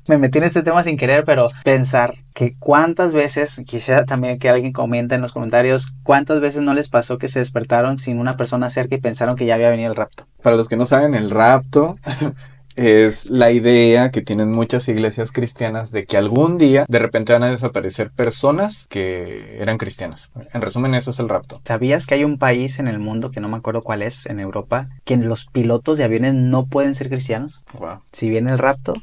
me metí en este tema sin querer, pero pensar que cuántas veces, quisiera también que alguien comente en los comentarios, cuántas veces no les pasó que se despertaron sin una persona cerca y pensaron que ya había venido el rapto. Para los que no saben, el rapto es la idea que tienen muchas iglesias cristianas de que algún día de repente van a desaparecer personas que eran cristianas. En resumen, eso es el rapto. ¿Sabías que hay un país en el mundo, que no me acuerdo cuál es, en Europa, que los pilotos de aviones no pueden ser cristianos? Wow. Si viene el rapto...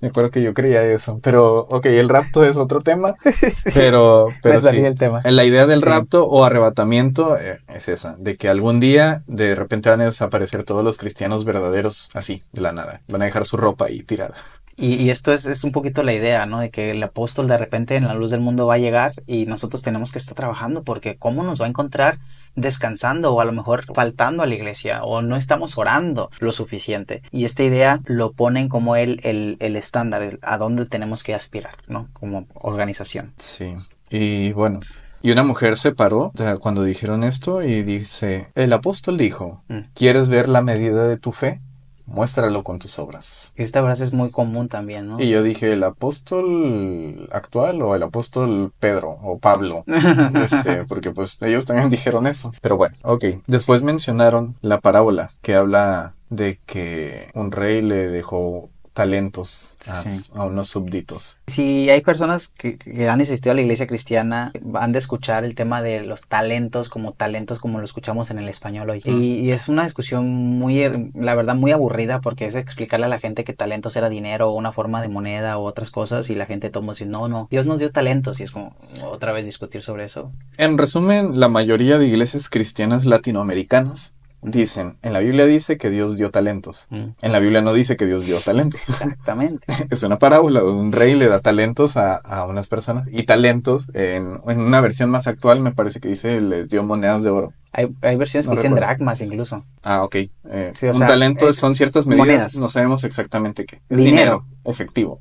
Me acuerdo que yo creía eso, pero ok, el rapto es otro tema, Sí, pero me salí sí, del tema. la idea del Sí. rapto o arrebatamiento es esa, de que algún día de repente van a desaparecer todos los cristianos verdaderos así, de la nada, van a dejar su ropa ahí tirada. Y esto es un poquito la idea, ¿no? De que el apóstol de repente en la luz del mundo va a llegar y nosotros tenemos que estar trabajando porque ¿cómo nos va a encontrar descansando o a lo mejor faltando a la iglesia o no estamos orando lo suficiente? Y esta idea lo ponen como el estándar, a dónde tenemos que aspirar, ¿no? Como organización. Sí, y bueno, y una mujer se paró cuando dijeron esto y dice, el apóstol dijo, ¿quieres ver la medida de tu fe? Muéstralo con tus obras. Esta frase es muy común también, ¿no? Y yo dije, ¿el apóstol actual o el apóstol Pedro o Pablo? Porque pues ellos también dijeron eso. Pero bueno, ok. Después mencionaron la parábola que habla de que un rey le dejó talentos a unos súbditos. Si hay personas que han asistido a la iglesia cristiana, han de escuchar el tema de los talentos como lo escuchamos en el español hoy. Y es una discusión muy, la verdad, muy aburrida porque es explicarle a la gente que talentos era dinero o una forma de moneda o otras cosas y la gente toma dice, no, Dios nos dio talentos y es como otra vez discutir sobre eso. En resumen, la mayoría de iglesias cristianas latinoamericanas dicen, en la Biblia dice que Dios dio talentos. En la Biblia no dice que Dios dio talentos. Exactamente. Es una parábola donde un rey le da talentos a unas personas. Y talentos, en una versión más actual, me parece que dice, les dio monedas de oro. Hay versiones No que dicen recuerdo. dracmas incluso. Ah, ok. Sí, o un sea, talento son ciertas medidas, monedas. no sabemos exactamente qué. Es Dinero. efectivo.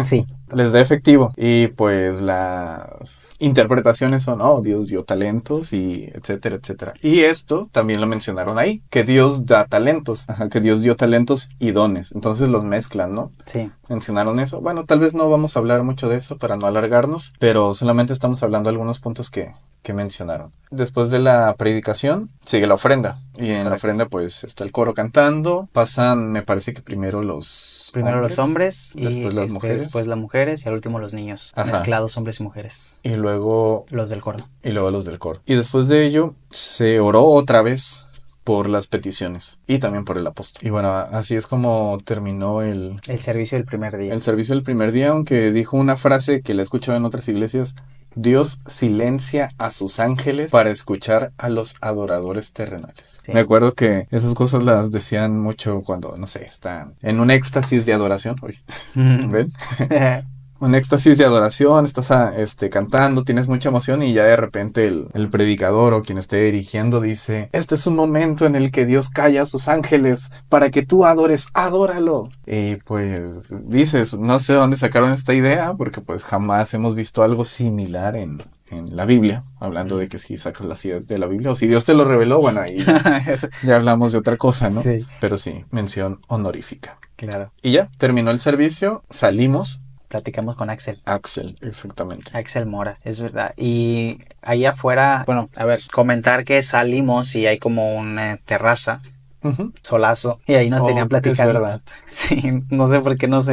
Sí. Les da efectivo. Y pues las interpretaciones son, oh, Dios dio talentos y etcétera, etcétera. Y esto también lo mencionaron ahí, que Dios da talentos. Ajá, que Dios dio talentos y dones. Entonces los mezclan, ¿no? Sí. Mencionaron eso. Bueno, tal vez no vamos a hablar mucho de eso para no alargarnos, pero solamente estamos hablando de algunos puntos que mencionaron. Después de la predicación sigue la ofrenda. Y en la ofrenda pues está el coro cantando. Pasan, me parece que primero los hombres y después las mujeres. después las mujeres y al último los niños. Ajá. Mezclados hombres y mujeres. Y luego los del coro. Y luego los del coro. Y después de ello se oró otra vez por las peticiones y también por el apóstol. Y bueno, así es como terminó el servicio del primer día. El servicio del primer día, aunque dijo una frase que la he escuchado en otras iglesias, Dios silencia a sus ángeles para escuchar a los adoradores terrenales. Sí. Me acuerdo que esas cosas las decían mucho cuando, no sé, están en un éxtasis de adoración. Uy, ¿ven? Un éxtasis de adoración, estás cantando, tienes mucha emoción y ya de repente el predicador o quien esté dirigiendo dice, este es un momento en el que Dios calla a sus ángeles para que tú adores, adóralo. Y pues dices, no sé dónde sacaron esta idea porque pues jamás hemos visto algo similar en la Biblia, hablando de que si sacas las ideas de la Biblia o si Dios te lo reveló, bueno, ahí ya hablamos de otra cosa, ¿no? Sí. Pero sí, mención honorífica. Claro. Y ya, terminó el servicio, salimos. Platicamos con Axel. Axel, exactamente. Axel Mora, es verdad. Y ahí afuera, bueno, a ver, comentar que salimos y hay como una terraza solazo, y ahí nos tenían platicando. Es verdad. Sí, no sé por qué nos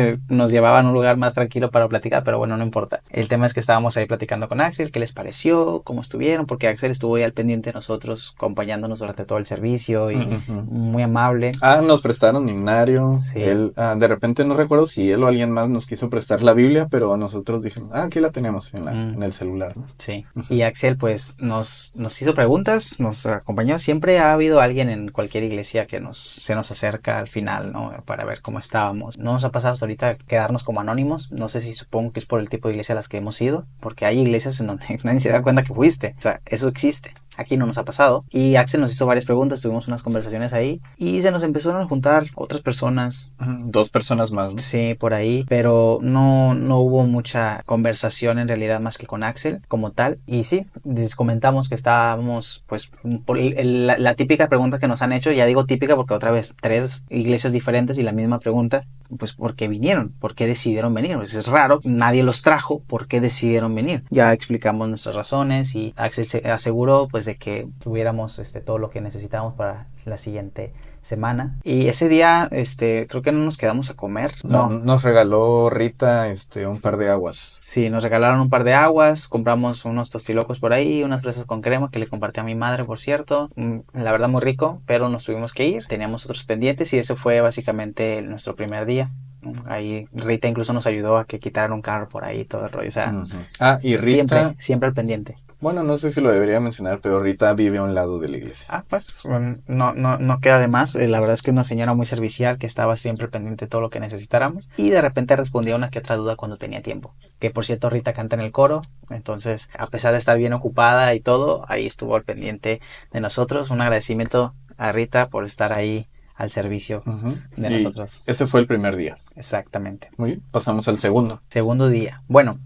llevaban a un lugar más tranquilo para platicar, pero bueno, no importa. El tema es que estábamos ahí platicando con Axel, qué les pareció, cómo estuvieron, porque Axel estuvo ahí al pendiente de nosotros, acompañándonos durante todo el servicio y muy amable. Nos prestaron himnario. Sí. Él, de repente no recuerdo si él o alguien más nos quiso prestar la Biblia, pero nosotros dijimos, aquí la tenemos en el celular, ¿no? Sí. Y Axel pues nos hizo preguntas, nos acompañó. Siempre ha habido alguien en cualquier iglesia que se nos acerca al final, ¿no? Para ver cómo estábamos. No nos ha pasado hasta ahorita quedarnos como anónimos. No sé si supongo que es por el tipo de iglesia a las que hemos ido, porque hay iglesias en donde nadie se da cuenta que fuiste. O sea, eso existe. Aquí no nos ha pasado. Y Axel nos hizo varias preguntas, tuvimos unas conversaciones ahí y se nos empezaron a juntar otras personas. 2 personas más, ¿no? Sí, por ahí, pero no hubo mucha conversación en realidad más que con Axel como tal. Y sí, les comentamos que estábamos, pues, por la típica pregunta que nos han hecho, ya digo típica porque otra vez 3 iglesias diferentes y la misma pregunta, pues, ¿por qué vinieron? ¿Por qué decidieron venir? Pues es raro, nadie los trajo, ¿por qué decidieron venir? Ya explicamos nuestras razones y Axel se aseguró, pues, de que tuviéramos todo lo que necesitábamos para la siguiente semana. Y ese día, creo que no nos quedamos a comer. No, nos regaló Rita, un par de aguas. Sí, nos regalaron un par de aguas, compramos unos tostilocos por ahí, unas fresas con crema que le compartí a mi madre, por cierto. La verdad muy rico, pero nos tuvimos que ir. Teníamos otros pendientes y ese fue básicamente nuestro primer día. Ahí Rita incluso nos ayudó a que quitaran un carro por ahí, todo el rollo. O sea, y Rita... Siempre al pendiente. Bueno, no sé si lo debería mencionar, pero Rita vive a un lado de la iglesia. Pues no queda de más. La verdad es que una señora muy servicial que estaba siempre pendiente de todo lo que necesitáramos. Y de repente respondía una que otra duda cuando tenía tiempo. Que por cierto, Rita canta en el coro. Entonces, a pesar de estar bien ocupada y todo, ahí estuvo al pendiente de nosotros. Un agradecimiento a Rita por estar ahí al servicio de nosotros. Ese fue el primer día. Exactamente. Muy bien, pasamos al segundo. Segundo día. Bueno,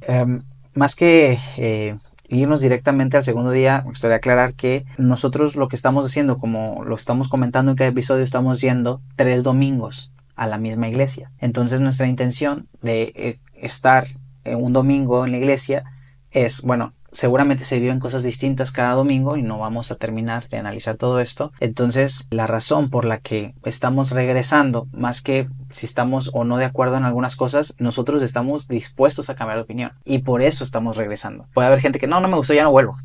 más que irnos directamente al segundo día, me gustaría aclarar que nosotros lo que estamos haciendo, como lo estamos comentando en cada episodio, estamos yendo 3 domingos a la misma iglesia. Entonces nuestra intención de estar un domingo en la iglesia es, bueno, seguramente se viven cosas distintas cada domingo y no vamos a terminar de analizar todo esto. Entonces, la razón por la que estamos regresando, más que si estamos o no de acuerdo en algunas cosas, nosotros estamos dispuestos a cambiar de opinión y por eso estamos regresando. Puede haber gente que no me gustó, ya no vuelvo.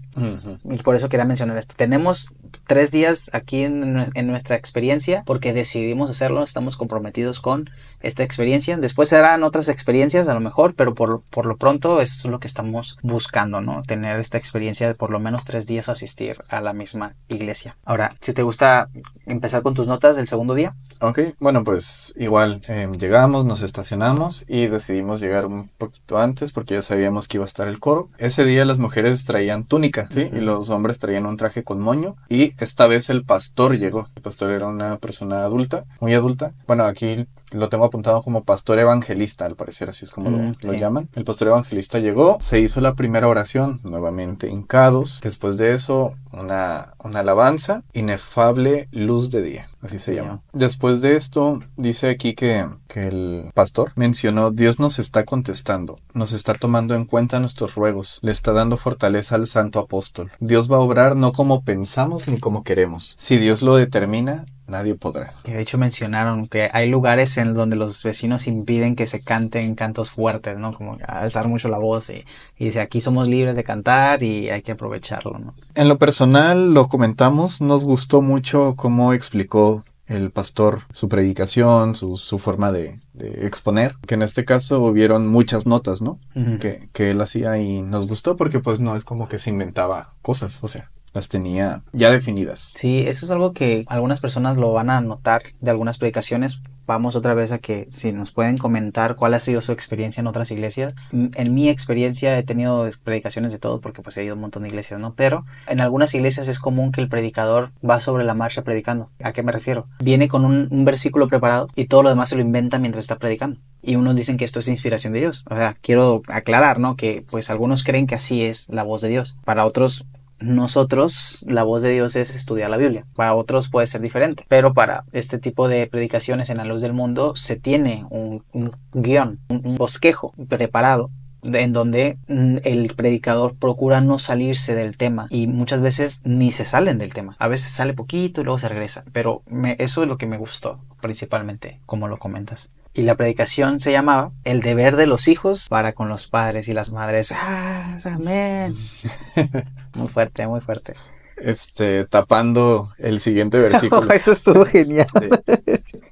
Y por eso quería mencionar esto. Tenemos 3 días aquí en nuestra experiencia porque decidimos hacerlo, estamos comprometidos con esta experiencia. Después serán otras experiencias a lo mejor, pero por lo pronto esto es lo que estamos buscando, ¿no? Tener esta experiencia de por lo menos 3 días asistir a la misma iglesia. Ahora, si te gusta empezar con tus notas del segundo día. Ok, bueno, pues igual llegamos, nos estacionamos y decidimos llegar un poquito antes porque ya sabíamos que iba a estar el coro. Ese día las mujeres traían túnica, ¿sí? Y los hombres traían un traje con moño y esta vez el pastor llegó. El pastor era una persona adulta, muy adulta. Bueno, aquí lo tengo apuntado como pastor evangelista, al parecer, así es como lo llaman. El pastor evangelista llegó, se hizo la primera oración, nuevamente hincados. Después de eso, una alabanza, inefable luz de día, así se llama. Después de esto, dice aquí que el pastor mencionó, Dios nos está contestando, nos está tomando en cuenta nuestros ruegos, le está dando fortaleza al santo apóstol. Dios va a obrar no como pensamos ni como queremos. Si Dios lo determina, nadie podrá. Que de hecho mencionaron que hay lugares en donde los vecinos impiden que se canten cantos fuertes, ¿no? Como alzar mucho la voz y dice, aquí somos libres de cantar y hay que aprovecharlo, ¿no? En lo personal, lo comentamos, nos gustó mucho cómo explicó el pastor su predicación, su forma de exponer, que en este caso hubieron muchas notas, ¿no? Que él hacía y nos gustó porque pues no es como que se inventaba cosas, o sea, las tenía ya definidas. Sí, eso es algo que algunas personas lo van a notar de algunas predicaciones. Vamos otra vez a que si nos pueden comentar cuál ha sido su experiencia en otras iglesias. En mi experiencia he tenido predicaciones de todo porque pues he ido a un montón de iglesias, ¿no? Pero en algunas iglesias es común que el predicador va sobre la marcha predicando. ¿A qué me refiero? Viene con un versículo preparado y todo lo demás se lo inventa mientras está predicando. Y unos dicen que esto es inspiración de Dios. O sea, quiero aclarar, ¿no? Que pues algunos creen que así es la voz de Dios. Para otros, nosotros, la voz de Dios es estudiar la Biblia. Para otros puede ser diferente, pero para este tipo de predicaciones en la luz del mundo se tiene un guión, un bosquejo preparado en donde el predicador procura no salirse del tema y muchas veces ni se salen del tema. A veces sale poquito y luego se regresa, pero eso es lo que me gustó principalmente, como lo comentas. Y la predicación se llamaba El deber de los hijos para con los padres y las madres. ¡Ah, amén! Muy fuerte, muy fuerte. Tapando el siguiente versículo. Eso estuvo genial. Sí.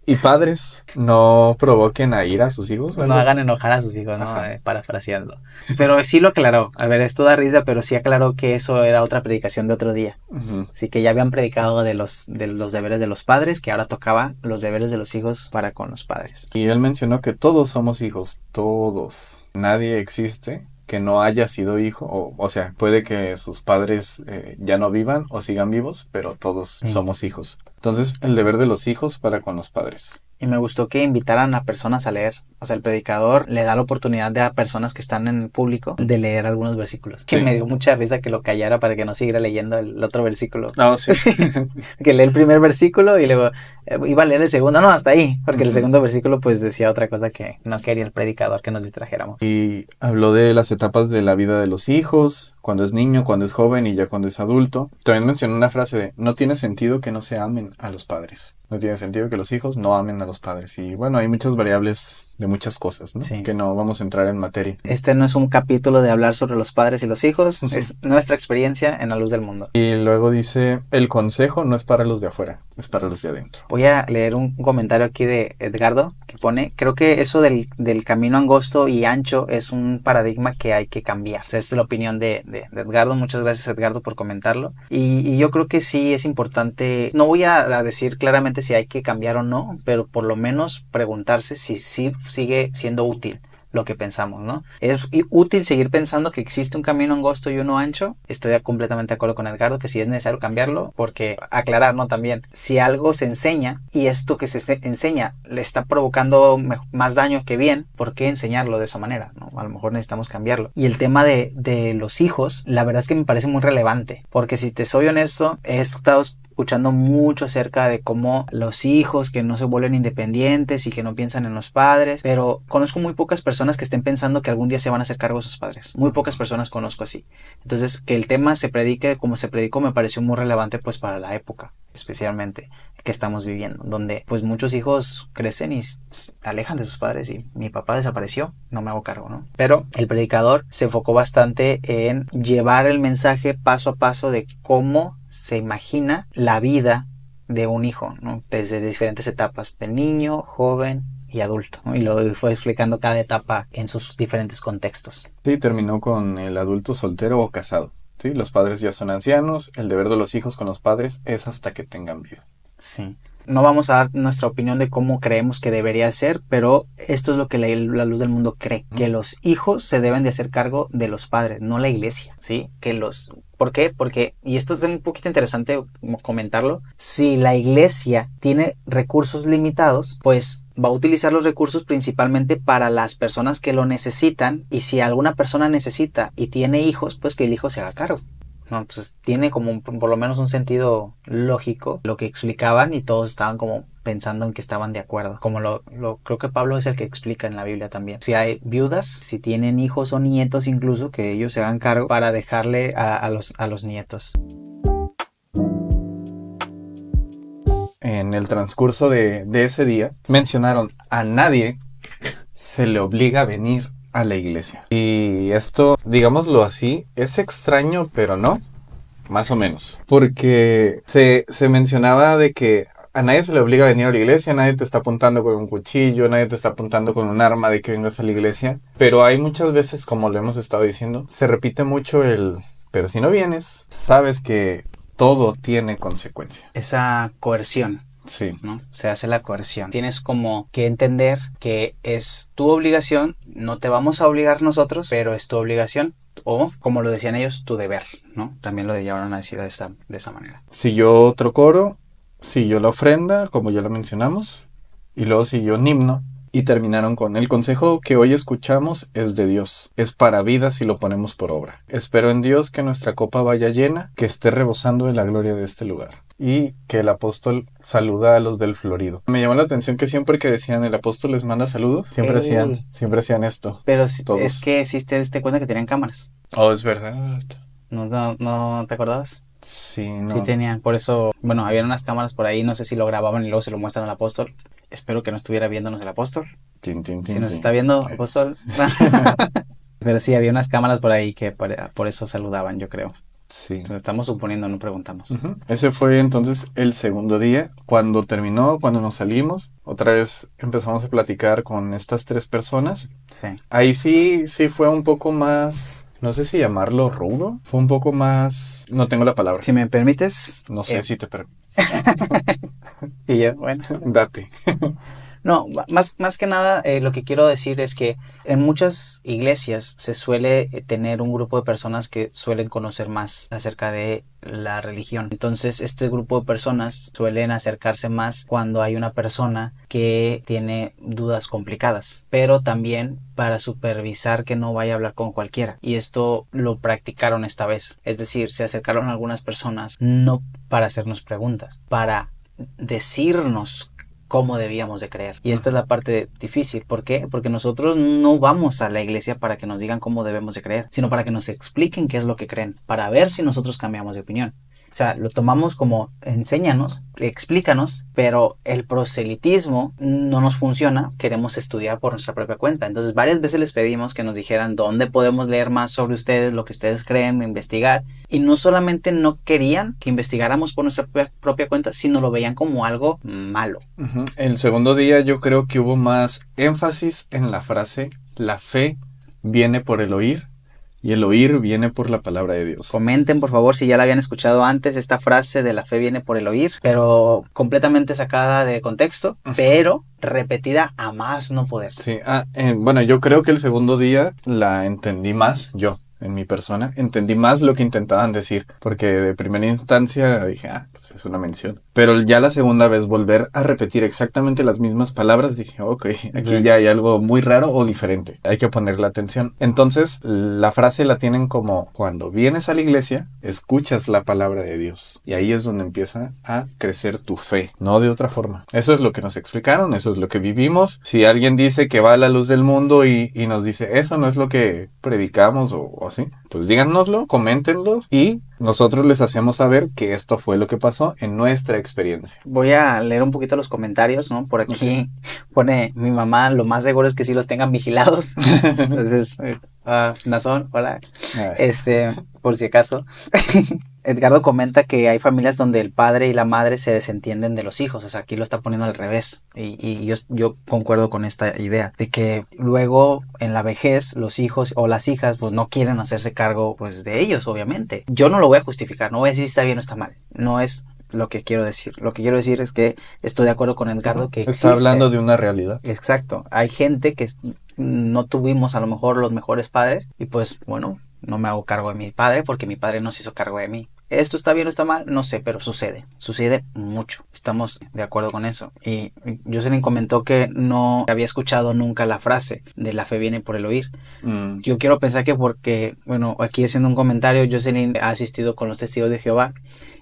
Y padres, no provoquen a ir a sus hijos. No hagan enojar a sus hijos, ¿no? Parafraseando. Pero sí lo aclaró. A ver, esto da risa, pero sí aclaró que eso era otra predicación de otro día. Uh-huh. Así que ya habían predicado de los deberes de los padres, que ahora tocaba los deberes de los hijos para con los padres. Y él mencionó que todos somos hijos, todos. Nadie existe que no haya sido hijo, o sea, puede que sus padres ya no vivan o sigan vivos, pero todos somos hijos. Entonces, el deber de los hijos para con los padres. Y me gustó que invitaran a personas a leer. O sea, el predicador le da la oportunidad a personas que están en el público de leer algunos versículos. Que me dio mucha risa que lo callara para que no siguiera leyendo el otro versículo. No, sí. Que lee el primer versículo y luego iba a leer el segundo. No, hasta ahí. Porque el segundo versículo pues decía otra cosa que no quería el predicador que nos distrajéramos. Y habló de las etapas de la vida de los hijos, cuando es niño, cuando es joven y ya cuando es adulto. También mencionó una frase de, no tiene sentido que no se amen a los padres. No tiene sentido que los hijos no amen a los padres. Y bueno, hay muchas variables de muchas cosas, ¿no? Sí. Que no vamos a entrar en materia. Este no es un capítulo de hablar sobre los padres y los hijos, es nuestra experiencia en la luz del mundo. Y luego dice, el consejo no es para los de afuera, es para los de adentro. Voy a leer un comentario aquí de Edgardo que pone, creo que eso del camino angosto y ancho es un paradigma que hay que cambiar. O sea, esta es la opinión de Edgardo. Muchas gracias, Edgardo, por comentarlo. Y yo creo que sí es importante, no voy a decir claramente si hay que cambiar o no, pero por lo menos preguntarse si sí sigue siendo útil lo que pensamos, ¿no? ¿Es útil seguir pensando que existe un camino angosto y uno ancho? Estoy completamente de acuerdo con Edgardo que sí es necesario cambiarlo, porque aclarar, ¿no? También, si algo se enseña y esto que se enseña le está provocando más daño que bien, ¿por qué enseñarlo de esa manera? ¿No? A lo mejor necesitamos cambiarlo. Y el tema de los hijos, la verdad es que me parece muy relevante, porque si te soy honesto, he estado escuchando mucho acerca de cómo los hijos que no se vuelven independientes y que no piensan en los padres, pero conozco muy pocas personas que estén pensando que algún día se van a hacer cargo de sus padres. Muy pocas personas conozco así. Entonces, que el tema se predique como se predicó me pareció muy relevante pues para la época, especialmente que estamos viviendo, donde pues muchos hijos crecen y se alejan de sus padres y mi papá desapareció, no me hago cargo, ¿no? Pero el predicador se enfocó bastante en llevar el mensaje paso a paso de cómo se imagina la vida de un hijo, ¿no? Desde diferentes etapas, de niño, joven y adulto, ¿no? Y lo fue explicando cada etapa en sus diferentes contextos. Sí, terminó con el adulto soltero o casado. Sí, los padres ya son ancianos, el deber de los hijos con los padres es hasta que tengan vida. Sí. No vamos a dar nuestra opinión de cómo creemos que debería ser, pero esto es lo que la luz del mundo cree, que los hijos se deben de hacer cargo de los padres, no la iglesia, ¿sí? ¿Por qué? Porque, y esto es un poquito interesante comentarlo, si la iglesia tiene recursos limitados, pues va a utilizar los recursos principalmente para las personas que lo necesitan, y si alguna persona necesita y tiene hijos, pues que el hijo se haga cargo. No, entonces tiene como por lo menos un sentido lógico lo que explicaban y todos estaban como pensando en que estaban de acuerdo. Como creo que Pablo es el que explica en la Biblia también. Si hay viudas, si tienen hijos o nietos incluso, que ellos se hagan cargo para dejarle a los nietos. En el transcurso de ese día mencionaron a nadie se le obliga a venir a la iglesia. Y esto, digámoslo así, es extraño, pero no, más o menos. Porque se mencionaba de que a nadie se le obliga a venir a la iglesia, nadie te está apuntando con un cuchillo, nadie te está apuntando con un arma de que vengas a la iglesia. Pero hay muchas veces, como lo hemos estado diciendo, se repite mucho pero si no vienes, sabes que todo tiene consecuencia. Esa coerción. Sí. ¿No? Se hace la coerción. Tienes como que entender que es tu obligación, no te vamos a obligar nosotros, pero es tu obligación. O, como lo decían ellos, tu deber, ¿no? También lo llevaron a decir de esa manera. Siguió otro coro, siguió la ofrenda, como ya lo mencionamos, y luego siguió un himno. Y terminaron con: el consejo que hoy escuchamos es de Dios. Es para vida si lo ponemos por obra. Espero en Dios que nuestra copa vaya llena, que esté rebosando de la gloria de este lugar. Y que el apóstol saluda a los del Florido. Me llamó la atención que siempre que decían el apóstol les manda saludos, siempre hacían esto. Pero todos. Es que sí te diste cuenta que tenían cámaras. Oh, es verdad. ¿No te acordabas? Sí, no. Sí tenían, por eso, bueno, habían unas cámaras por ahí, no sé si lo grababan y luego se lo muestran al apóstol. Espero que no estuviera viéndonos el apóstol. Si nos está viendo, apóstol. Pero sí, había unas cámaras por ahí que por eso saludaban, yo creo. Sí. Entonces estamos suponiendo, no preguntamos. Ese fue entonces el segundo día. Cuando terminó, cuando nos salimos, otra vez empezamos a platicar con estas 3 personas. Sí. Ahí sí fue un poco más, no sé si llamarlo rudo. Fue un poco más, no tengo la palabra. Si me permites. No sé si te permito. Y yo, bueno. Date. No, más que nada lo que quiero decir es que en muchas iglesias se suele tener un grupo de personas que suelen conocer más acerca de la religión. Entonces este grupo de personas suelen acercarse más cuando hay una persona que tiene dudas complicadas, pero también para supervisar que no vaya a hablar con cualquiera. Y esto lo practicaron esta vez. Es decir, se acercaron algunas personas no para hacernos preguntas, para decirnos cómo debíamos de creer. Y esta es la parte difícil. ¿Por qué? Porque nosotros no vamos a la iglesia para que nos digan cómo debemos de creer, sino para que nos expliquen qué es lo que creen, para ver si nosotros cambiamos de opinión. O sea, lo tomamos como enséñanos, explícanos, pero el proselitismo no nos funciona, queremos estudiar por nuestra propia cuenta. Entonces varias veces les pedimos que nos dijeran dónde podemos leer más sobre ustedes, lo que ustedes creen, investigar. Y no solamente no querían que investigáramos por nuestra propia cuenta, sino lo veían como algo malo. El segundo día yo creo que hubo más énfasis en la frase: la fe viene por el oír, y el oír viene por la palabra de Dios. Comenten, por favor, si ya la habían escuchado antes, esta frase de la fe viene por el oír, pero completamente sacada de contexto, pero repetida a más no poder. Sí, bueno, yo creo que el segundo día la entendí más yo. En mi persona, entendí más lo que intentaban decir, porque de primera instancia dije, pues es una mención. Pero ya la segunda vez volver a repetir exactamente las mismas palabras, dije, ok, aquí ya hay algo muy raro o diferente, hay que ponerle atención. Entonces, la frase la tienen como: cuando vienes a la iglesia, escuchas la palabra de Dios. Y ahí es donde empieza a crecer tu fe, no de otra forma. Eso es lo que nos explicaron, eso es lo que vivimos. Si alguien dice que va a la luz del mundo y nos dice, eso no es lo que predicamos o así, pues díganoslo, coméntenlo y nosotros les hacemos saber que esto fue lo que pasó en nuestra experiencia. Voy a leer un poquito los comentarios, ¿no? Por aquí pone mi mamá, lo más seguro es que sí los tengan vigilados. Entonces, Nazón, hola. Por si acaso. Edgardo comenta que hay familias donde el padre y la madre se desentienden de los hijos. O sea, aquí lo está poniendo al revés. Y yo concuerdo con esta idea de que luego en la vejez los hijos o las hijas pues no quieren hacerse cargo pues de ellos, obviamente. Yo no lo voy a justificar, no voy a decir si está bien o está mal. No es lo que quiero decir. Lo que quiero decir es que estoy de acuerdo con Edgardo que está hablando de una realidad. Exacto. Hay gente que no tuvimos a lo mejor los mejores padres y pues bueno, no me hago cargo de mi padre porque mi padre no se hizo cargo de mí. ¿Esto está bien o está mal? No sé, pero sucede mucho. Estamos de acuerdo con eso. Y Jocelyn comentó que no había escuchado nunca la frase de la fe viene por el oír. Yo quiero pensar que porque, bueno, aquí haciendo un comentario, Jocelyn ha asistido con los testigos de Jehová.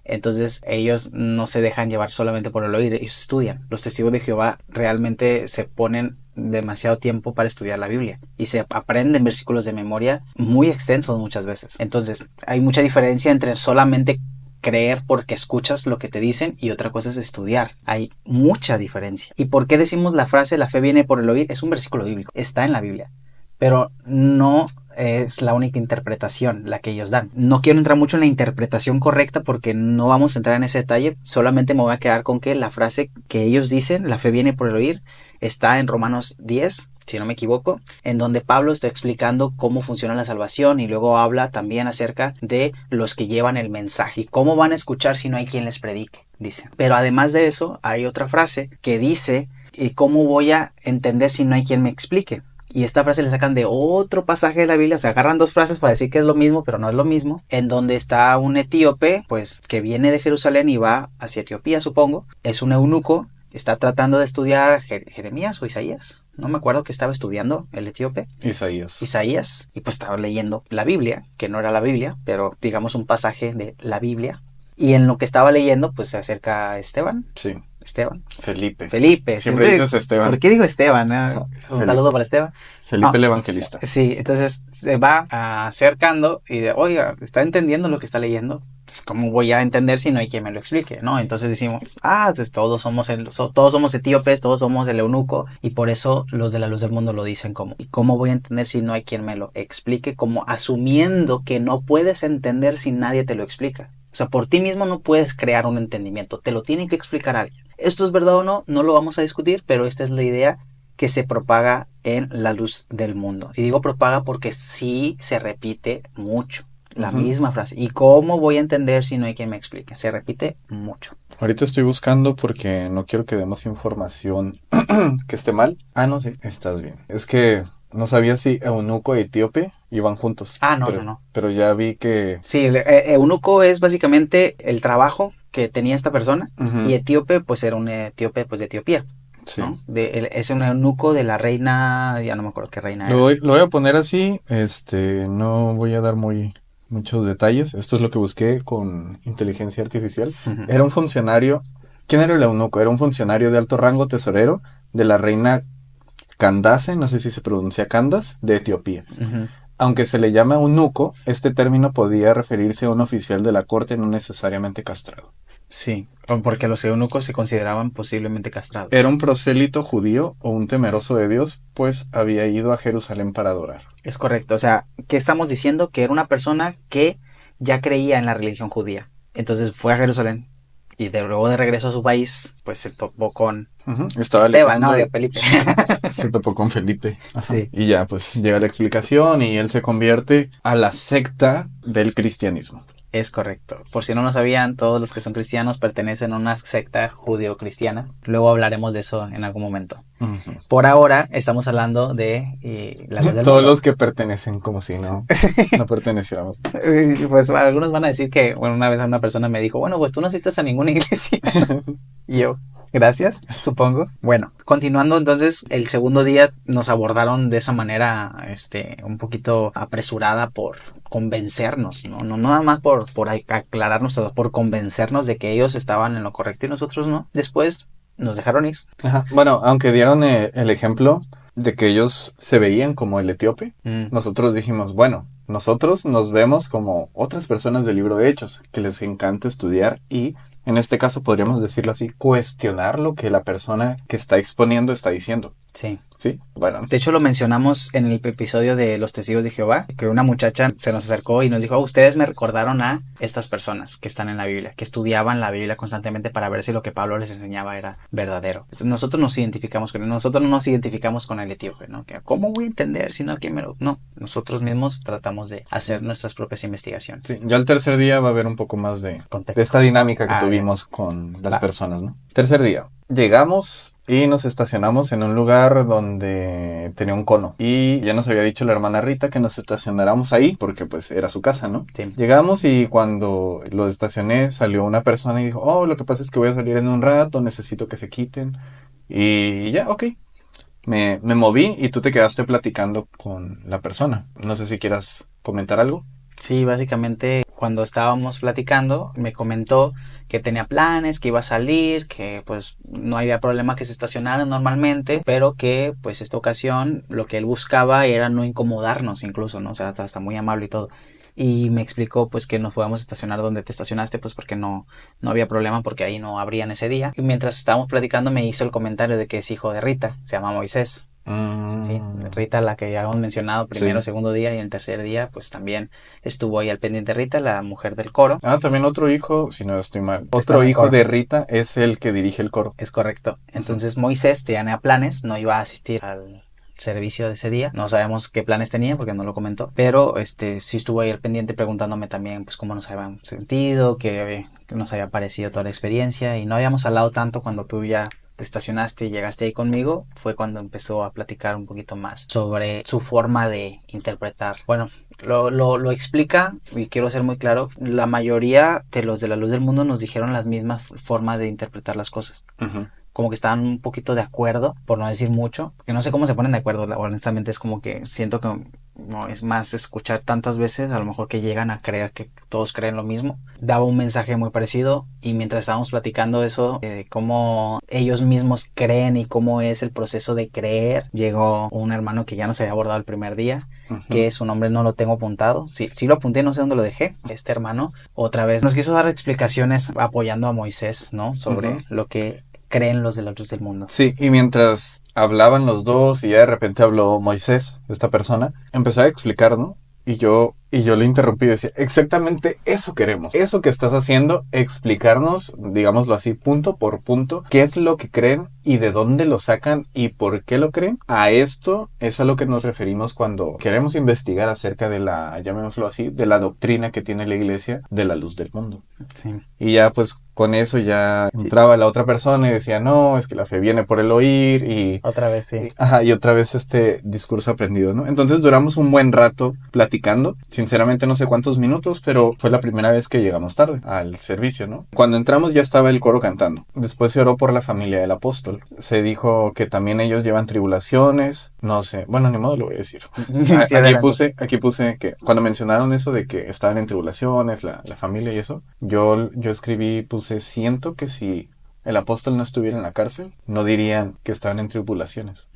Entonces ellos no se dejan llevar solamente por el oír, ellos estudian. Los testigos de Jehová realmente se ponen demasiado tiempo para estudiar la Biblia y se aprenden versículos de memoria muy extensos muchas veces. Entonces hay mucha diferencia entre solamente creer porque escuchas lo que te dicen y otra cosa es estudiar. Hay mucha diferencia. ¿Y por qué decimos la frase la fe viene por el oír? Es un versículo bíblico, está en la Biblia, pero no es la única interpretación la que ellos dan. No quiero entrar mucho en la interpretación correcta porque no vamos a entrar en ese detalle, solamente me voy a quedar con que la frase que ellos dicen, la fe viene por el oír, está en Romanos 10, si no me equivoco, en donde Pablo está explicando cómo funciona la salvación y luego habla también acerca de los que llevan el mensaje y cómo van a escuchar si no hay quien les predique, dice. Pero además de eso, hay otra frase que dice, ¿y cómo voy a entender si no hay quien me explique? Y esta frase le sacan de otro pasaje de la Biblia, o sea, agarran dos frases para decir que es lo mismo, pero no es lo mismo, en donde está un etíope, pues, que viene de Jerusalén y va hacia Etiopía, supongo, es un eunuco, está tratando de estudiar Jeremías o Isaías, no me acuerdo que estaba estudiando, el etíope, Isaías, y pues estaba leyendo la Biblia, que no era la Biblia, pero digamos un pasaje de la Biblia. Y en lo que estaba leyendo, pues se acerca a Esteban. Sí. Esteban. Felipe. Siempre dices Esteban. ¿Por qué digo Esteban? Un saludo para Esteban. Felipe el Evangelista. Sí, entonces se va acercando y de, oiga, ¿está entendiendo lo que está leyendo? Pues, ¿cómo voy a entender si no hay quien me lo explique? ¿No? Entonces decimos, pues todos somos etíopes, todos somos el eunuco, y por eso los de la luz del mundo lo dicen como, ¿y cómo voy a entender si no hay quien me lo explique? Como asumiendo que no puedes entender si nadie te lo explica. O sea, por ti mismo no puedes crear un entendimiento, te lo tiene que explicar alguien. ¿Esto es verdad o no? No lo vamos a discutir, pero esta es la idea que se propaga en la luz del mundo. Y digo propaga porque sí se repite mucho la misma frase. ¿Y cómo voy a entender si no hay quien me explique? Se repite mucho. Ahorita estoy buscando porque no quiero que demos información que esté mal. No, sí, estás bien. Es que no sabía si eunuco y etíope iban juntos. No. Pero ya vi que... Sí, eunuco es básicamente el trabajo que tenía esta persona, y etíope pues era un etíope pues de Etiopía. Sí. ¿No? Es un eunuco de la reina, ya no me acuerdo qué reina era. Lo voy a poner así, no voy a dar muchos detalles. Esto es lo que busqué con inteligencia artificial. Era un funcionario. ¿Quién era el eunuco? Era un funcionario de alto rango tesorero de la reina Candace, no sé si se pronuncia Candace, de Etiopía. Aunque se le llama eunuco, este término podía referirse a un oficial de la corte no necesariamente castrado. Sí, porque los eunucos se consideraban posiblemente castrados. Era un prosélito judío o un temeroso de Dios, pues había ido a Jerusalén para adorar. Es correcto, o sea, ¿qué estamos diciendo? Que era una persona que ya creía en la religión judía. Entonces fue a Jerusalén y luego de regreso a su país, pues se topó con Esteban, ¿no? De Felipe. Se topó con Felipe. Sí. Y ya, pues llega la explicación y él se convierte a la secta del cristianismo. Es correcto. Por si no lo sabían, todos los que son cristianos pertenecen a una secta judeo-cristiana. Luego hablaremos de eso en algún momento. Por ahora estamos hablando de la luz del todos mundo. Los que pertenecen, como si no perteneciéramos. Pues algunos van a decir que, bueno, una vez una persona me dijo, bueno, pues tú no asistes a ninguna iglesia. Y yo, gracias, supongo. Bueno, continuando entonces, el segundo día nos abordaron de esa manera, un poquito apresurada por convencernos, no nada más por aclararnos todo, por convencernos de que ellos estaban en lo correcto y nosotros no. Después nos dejaron ir. Bueno, aunque dieron el ejemplo de que ellos se veían como el etíope, nosotros dijimos, bueno, nosotros nos vemos como otras personas del libro de Hechos, que les encanta estudiar y, en este caso podríamos decirlo así, cuestionar lo que la persona que está exponiendo está diciendo. Sí. Sí, bueno. De hecho lo mencionamos en el episodio de los testigos de Jehová, que una muchacha se nos acercó y nos dijo, ustedes me recordaron a estas personas que están en la Biblia, que estudiaban la Biblia constantemente para ver si lo que Pablo les enseñaba era verdadero. Nosotros nos identificamos con él, nosotros no nos identificamos con el etíope, ¿no? ¿Cómo voy a entender si no quién me lo...? No, nosotros mismos tratamos de hacer nuestras propias investigaciones. Sí, ya el tercer día va a haber un poco más de esta dinámica que tuvimos con las personas, ¿no? Tercer día. Llegamos y nos estacionamos en un lugar donde tenía un cono. Y ya nos había dicho la hermana Rita que nos estacionáramos ahí porque pues era su casa, ¿no? Sí. Llegamos y cuando lo estacioné salió una persona y dijo, lo que pasa es que voy a salir en un rato, necesito que se quiten. Y ya, ok. Me moví y tú te quedaste platicando con la persona. No sé si quieras comentar algo. Sí, básicamente cuando estábamos platicando me comentó que tenía planes, que iba a salir, que pues no había problema que se estacionaran normalmente, pero que pues esta ocasión lo que él buscaba era no incomodarnos incluso, ¿no? O sea, hasta muy amable y todo. Y me explicó pues que nos podíamos estacionar donde te estacionaste, pues porque no había problema, porque ahí no abrían ese día. Y mientras estábamos platicando me hizo el comentario de que es hijo de Rita, se llama Moisés. Sí, Rita, la que ya hemos mencionado primero, segundo día, y el tercer día pues también estuvo ahí al pendiente Rita, la mujer del coro. También otro hijo, si no estoy mal, otro hijo de Rita es el que dirige el coro. Es correcto. Entonces Moisés tenía planes, no iba a asistir al servicio de ese día, no sabemos qué planes tenía porque no lo comentó, pero sí estuvo ahí al pendiente preguntándome también pues cómo nos habían sentido, qué nos había parecido toda la experiencia, y no habíamos hablado tanto cuando tú ya te estacionaste y llegaste ahí conmigo. Fue cuando empezó a platicar un poquito más sobre su forma de interpretar. Bueno, lo explica, y quiero ser muy claro, la mayoría de los de la luz del mundo nos dijeron las mismas formas de interpretar las cosas. como que estaban un poquito de acuerdo, por no decir mucho, porque no sé cómo se ponen de acuerdo, honestamente es como que siento que no es más escuchar tantas veces, a lo mejor que llegan a creer que todos creen lo mismo. Daba un mensaje muy parecido y mientras estábamos platicando eso, de cómo ellos mismos creen y cómo es el proceso de creer, llegó un hermano que ya nos había abordado el primer día, que su nombre no lo tengo apuntado, sí lo apunté, no sé dónde lo dejé. Este hermano otra vez nos quiso dar explicaciones apoyando a Moisés, ¿no? Sobre lo que creen los de la luz del mundo. Sí, y mientras hablaban los dos y ya de repente habló Moisés, esta persona, empezó a explicar, ¿no? Y yo le interrumpí y decía, exactamente eso queremos. Eso que estás haciendo, explicarnos, digámoslo así, punto por punto, qué es lo que creen y de dónde lo sacan y por qué lo creen. A esto es a lo que nos referimos cuando queremos investigar acerca de la, llamémoslo así, de la doctrina que tiene la iglesia de la luz del mundo. Sí. Y ya pues con eso ya entraba la otra persona y decía, no, es que la fe viene por el oír y... Otra vez, sí. Y otra vez este discurso aprendido, ¿no? Entonces duramos un buen rato platicando. Sinceramente no sé cuántos minutos, pero fue la primera vez que llegamos tarde al servicio, ¿no? Cuando entramos ya estaba el coro cantando. Después se oró por la familia del apóstol. Se dijo que también ellos llevan tribulaciones. No sé. Bueno, ni modo lo voy a decir. Sí, Aquí puse que cuando mencionaron eso de que estaban en tribulaciones, la familia y eso, yo escribí, puse, siento que si el apóstol no estuviera en la cárcel, no dirían que estaban en tribulaciones.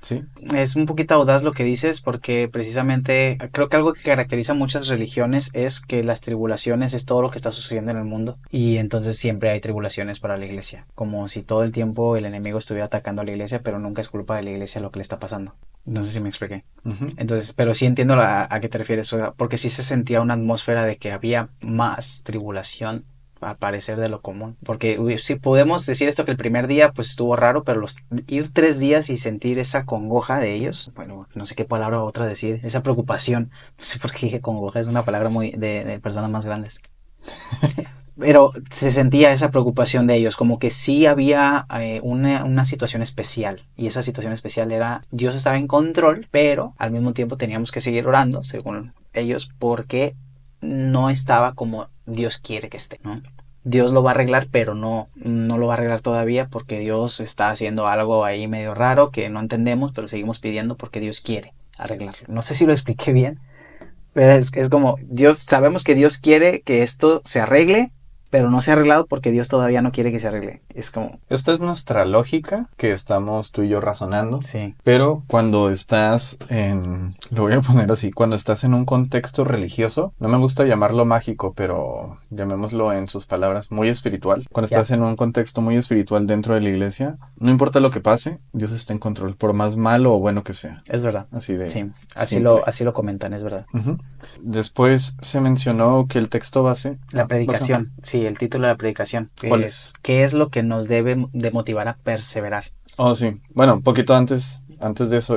Sí. Es un poquito audaz lo que dices porque precisamente creo que algo que caracteriza a muchas religiones es que las tribulaciones es todo lo que está sucediendo en el mundo y entonces siempre hay tribulaciones para la iglesia, como si todo el tiempo el enemigo estuviera atacando a la iglesia, pero nunca es culpa de la iglesia lo que le está pasando. No sé si me expliqué. Entonces, pero sí entiendo a qué te refieres, porque sí se sentía una atmósfera de que había más tribulación al parecer de lo común, porque si podemos decir esto que el primer día pues estuvo raro, pero ir 3 días y sentir esa congoja de ellos, bueno, no sé qué palabra otra decir, esa preocupación, no sé por qué dije congoja, es una palabra muy de personas más grandes, pero se sentía esa preocupación de ellos, como que sí había una situación especial, y esa situación especial era Dios estaba en control, pero al mismo tiempo teníamos que seguir orando, según ellos, porque no estaba como Dios quiere que esté, ¿no? Dios lo va a arreglar, pero no lo va a arreglar todavía porque Dios está haciendo algo ahí medio raro que no entendemos, pero seguimos pidiendo porque Dios quiere arreglarlo. No sé si lo expliqué bien, pero es como Dios, sabemos que Dios quiere que esto se arregle, pero no se ha arreglado porque Dios todavía no quiere que se arregle. Es como... Esta es nuestra lógica que estamos tú y yo razonando. Sí. Pero cuando estás lo voy a poner así, cuando estás en un contexto religioso, no me gusta llamarlo mágico, pero llamémoslo en sus palabras, muy espiritual. Cuando estás en un contexto muy espiritual dentro de la iglesia, no importa lo que pase, Dios está en control, por más malo o bueno que sea. Es verdad. Así de sí, así lo comentan, es verdad. Después se mencionó que el texto base... La predicación, sí, el título de la predicación. ¿Cuál es? ¿Qué es lo que nos debe de motivar a perseverar? Oh, sí. Bueno, un poquito antes de eso,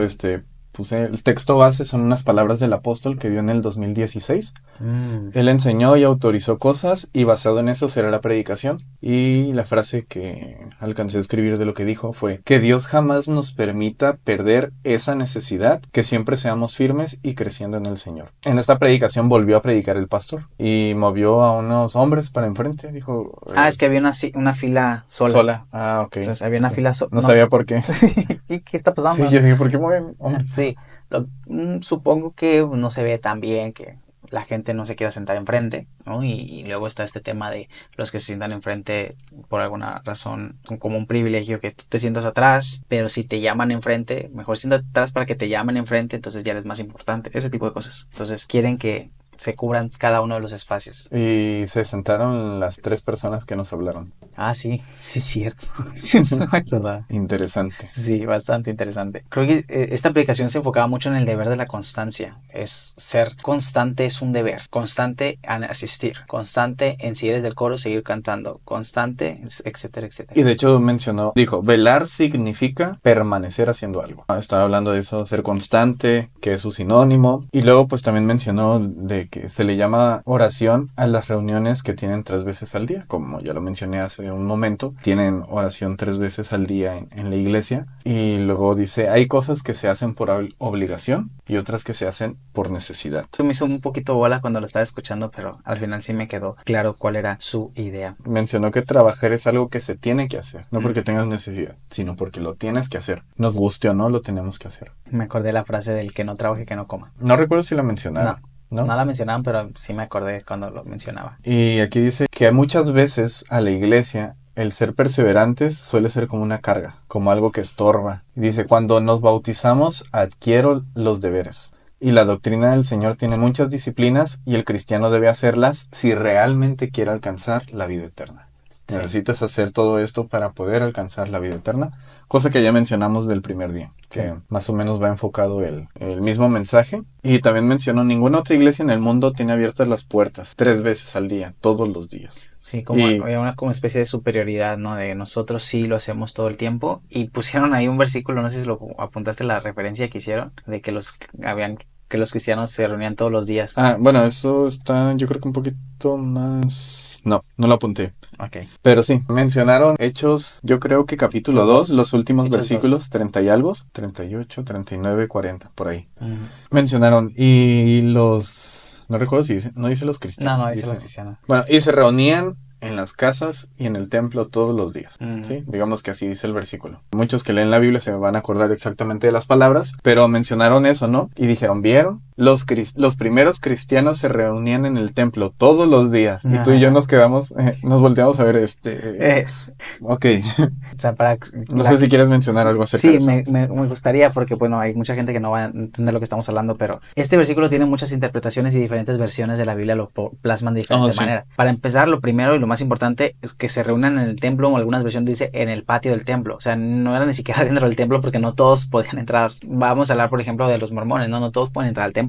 puse el texto base, son unas palabras del apóstol que dio en el 2016. Él enseñó y autorizó cosas y basado en eso será la predicación. Y la frase que alcancé a escribir de lo que dijo fue que Dios jamás nos permita perder esa necesidad, que siempre seamos firmes y creciendo en el Señor. En esta predicación volvió a predicar el pastor y movió a unos hombres para enfrente. Dijo... es que había una fila sola. Ah, ok. Entonces había una fila sola. No sabía por qué. ¿Qué está pasando? Sí, yo dije, ¿por qué mueven? Sí, supongo que no se ve tan bien que la gente no se quiera sentar enfrente, ¿no? Y luego está este tema de los que se sientan enfrente por alguna razón, como un privilegio que tú te sientas atrás, pero si te llaman enfrente, mejor siéntate atrás para que te llamen enfrente, entonces ya eres más importante, ese tipo de cosas. Entonces quieren que se cubran cada uno de los espacios. Y se sentaron las 3 personas que nos hablaron. Ah, sí, es cierto. ¿Verdad? Interesante. Sí, bastante interesante. Creo que esta aplicación se enfocaba mucho en el deber de la constancia. Es ser constante, es un deber. Constante en asistir. Constante en si eres del coro, seguir cantando. Constante, etcétera, etcétera. Y de hecho dijo, velar significa permanecer haciendo algo. Estaba hablando de eso, ser constante, que es su sinónimo. Y luego pues también mencionó de de que se le llama oración a las reuniones que tienen 3 veces al día. Como ya lo mencioné hace un momento, tienen oración 3 veces al día en la iglesia. Y luego dice, hay cosas que se hacen por obligación y otras que se hacen por necesidad. Me hizo un poquito bola cuando lo estaba escuchando, pero al final sí me quedó claro cuál era su idea. Mencionó que trabajar es algo que se tiene que hacer, no porque tengas necesidad, sino porque lo tienes que hacer. Nos guste o no, lo tenemos que hacer. Me acordé de la frase del que no trabaje, que no coma. No recuerdo si la mencionaron. No la mencionaban, pero sí me acordé cuando lo mencionaba. Y aquí dice que muchas veces a la iglesia el ser perseverantes suele ser como una carga, como algo que estorba. Dice, cuando nos bautizamos adquiero los deberes. Y la doctrina del Señor tiene muchas disciplinas y el cristiano debe hacerlas si realmente quiere alcanzar la vida eterna. Sí. Necesitas hacer todo esto para poder alcanzar la vida eterna, cosa que ya mencionamos del primer día, que más o menos va enfocado el mismo mensaje. Y también mencionó, ninguna otra iglesia en el mundo tiene abiertas las puertas 3 veces al día, todos los días. Sí, como una como especie de superioridad, ¿no? De nosotros sí lo hacemos todo el tiempo. Y pusieron ahí un versículo, no sé si lo apuntaste, la referencia que hicieron, de que los cristianos se reunían todos los días. Bueno, eso está, yo creo que un poquito más... No lo apunté. Okay. Pero sí, mencionaron Hechos, yo creo que capítulo 2, los últimos Hechos versículos, 2. 30 y algo, 38, 39, 40, por ahí. Mencionaron, y los... No recuerdo si dice, no dice los cristianos. No dice los cristianos. Bueno, y se reunían en las casas y en el templo todos los días, ¿sí? Digamos que así dice el versículo. Muchos que leen la Biblia se van a acordar exactamente de las palabras, pero mencionaron eso, ¿no? Y dijeron, ¿vieron? Los primeros cristianos se reunían en el templo todos los días. Y tú y yo nos quedamos, nos volteamos a ver ok. O sea, no sé si quieres mencionar algo acerca de eso. Sí, me gustaría, porque bueno, hay mucha gente que no va a entender lo que estamos hablando, pero este versículo tiene muchas interpretaciones y diferentes versiones de la Biblia lo plasman de diferente manera. Para empezar, lo primero y lo más importante es que se reúnan en el templo, o algunas versiones dice en el patio del templo. O sea, no era ni siquiera dentro del templo porque no todos podían entrar. Vamos a hablar, por ejemplo, de los mormones, ¿no? No todos pueden entrar al templo.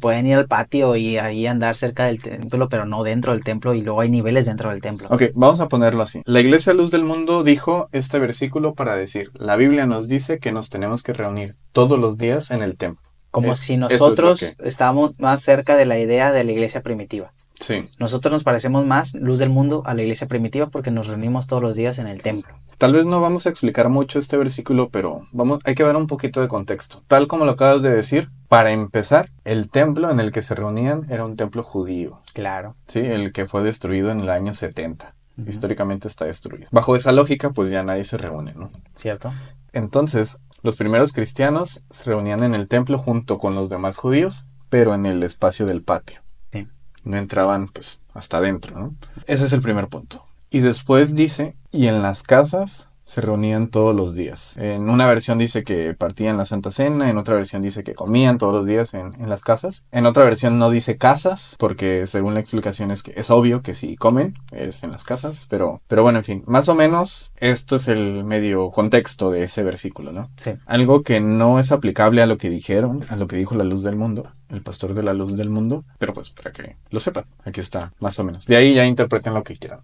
Pueden ir al patio y ahí andar cerca del templo, pero no dentro del templo, y luego hay niveles dentro del templo. Ok, vamos a ponerlo así. La Iglesia Luz del Mundo dijo este versículo para decir, la Biblia nos dice que nos tenemos que reunir todos los días en el templo. Como si nosotros estábamos más cerca de la idea de la iglesia primitiva. Sí. Nosotros nos parecemos más Luz del Mundo a la iglesia primitiva porque nos reunimos todos los días en el templo. Tal vez no vamos a explicar mucho este versículo, pero hay que dar un poquito de contexto. Tal como lo acabas de decir, para empezar, el templo en el que se reunían era un templo judío. Claro. Sí, el que fue destruido en el año 70. Históricamente está destruido. Bajo esa lógica, pues ya nadie se reúne, ¿no? Cierto. Entonces, los primeros cristianos se reunían en el templo junto con los demás judíos, pero en el espacio del patio. Sí. No entraban, pues, hasta adentro, ¿no? Ese es el primer punto. Y después dice, y en las casas se reunían todos los días. En una versión dice que partían la Santa Cena, en otra versión dice que comían todos los días en las casas. En otra versión no dice casas, porque según la explicación es que es obvio que si comen es en las casas, pero bueno, en fin, más o menos esto es el medio contexto de ese versículo, ¿no? Sí. Algo que no es aplicable a lo que dijeron, a lo que dijo la Luz del Mundo, el pastor de la Luz del Mundo, pero pues para que lo sepan, aquí está, más o menos. De ahí ya interpreten lo que quieran.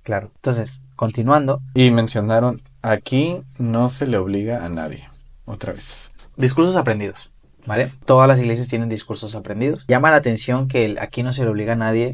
Claro. Entonces, continuando. Y mencionaron, aquí no se le obliga a nadie. Otra vez. Discursos aprendidos, ¿vale? Todas las iglesias tienen discursos aprendidos. Llama la atención que el aquí no se le obliga a nadie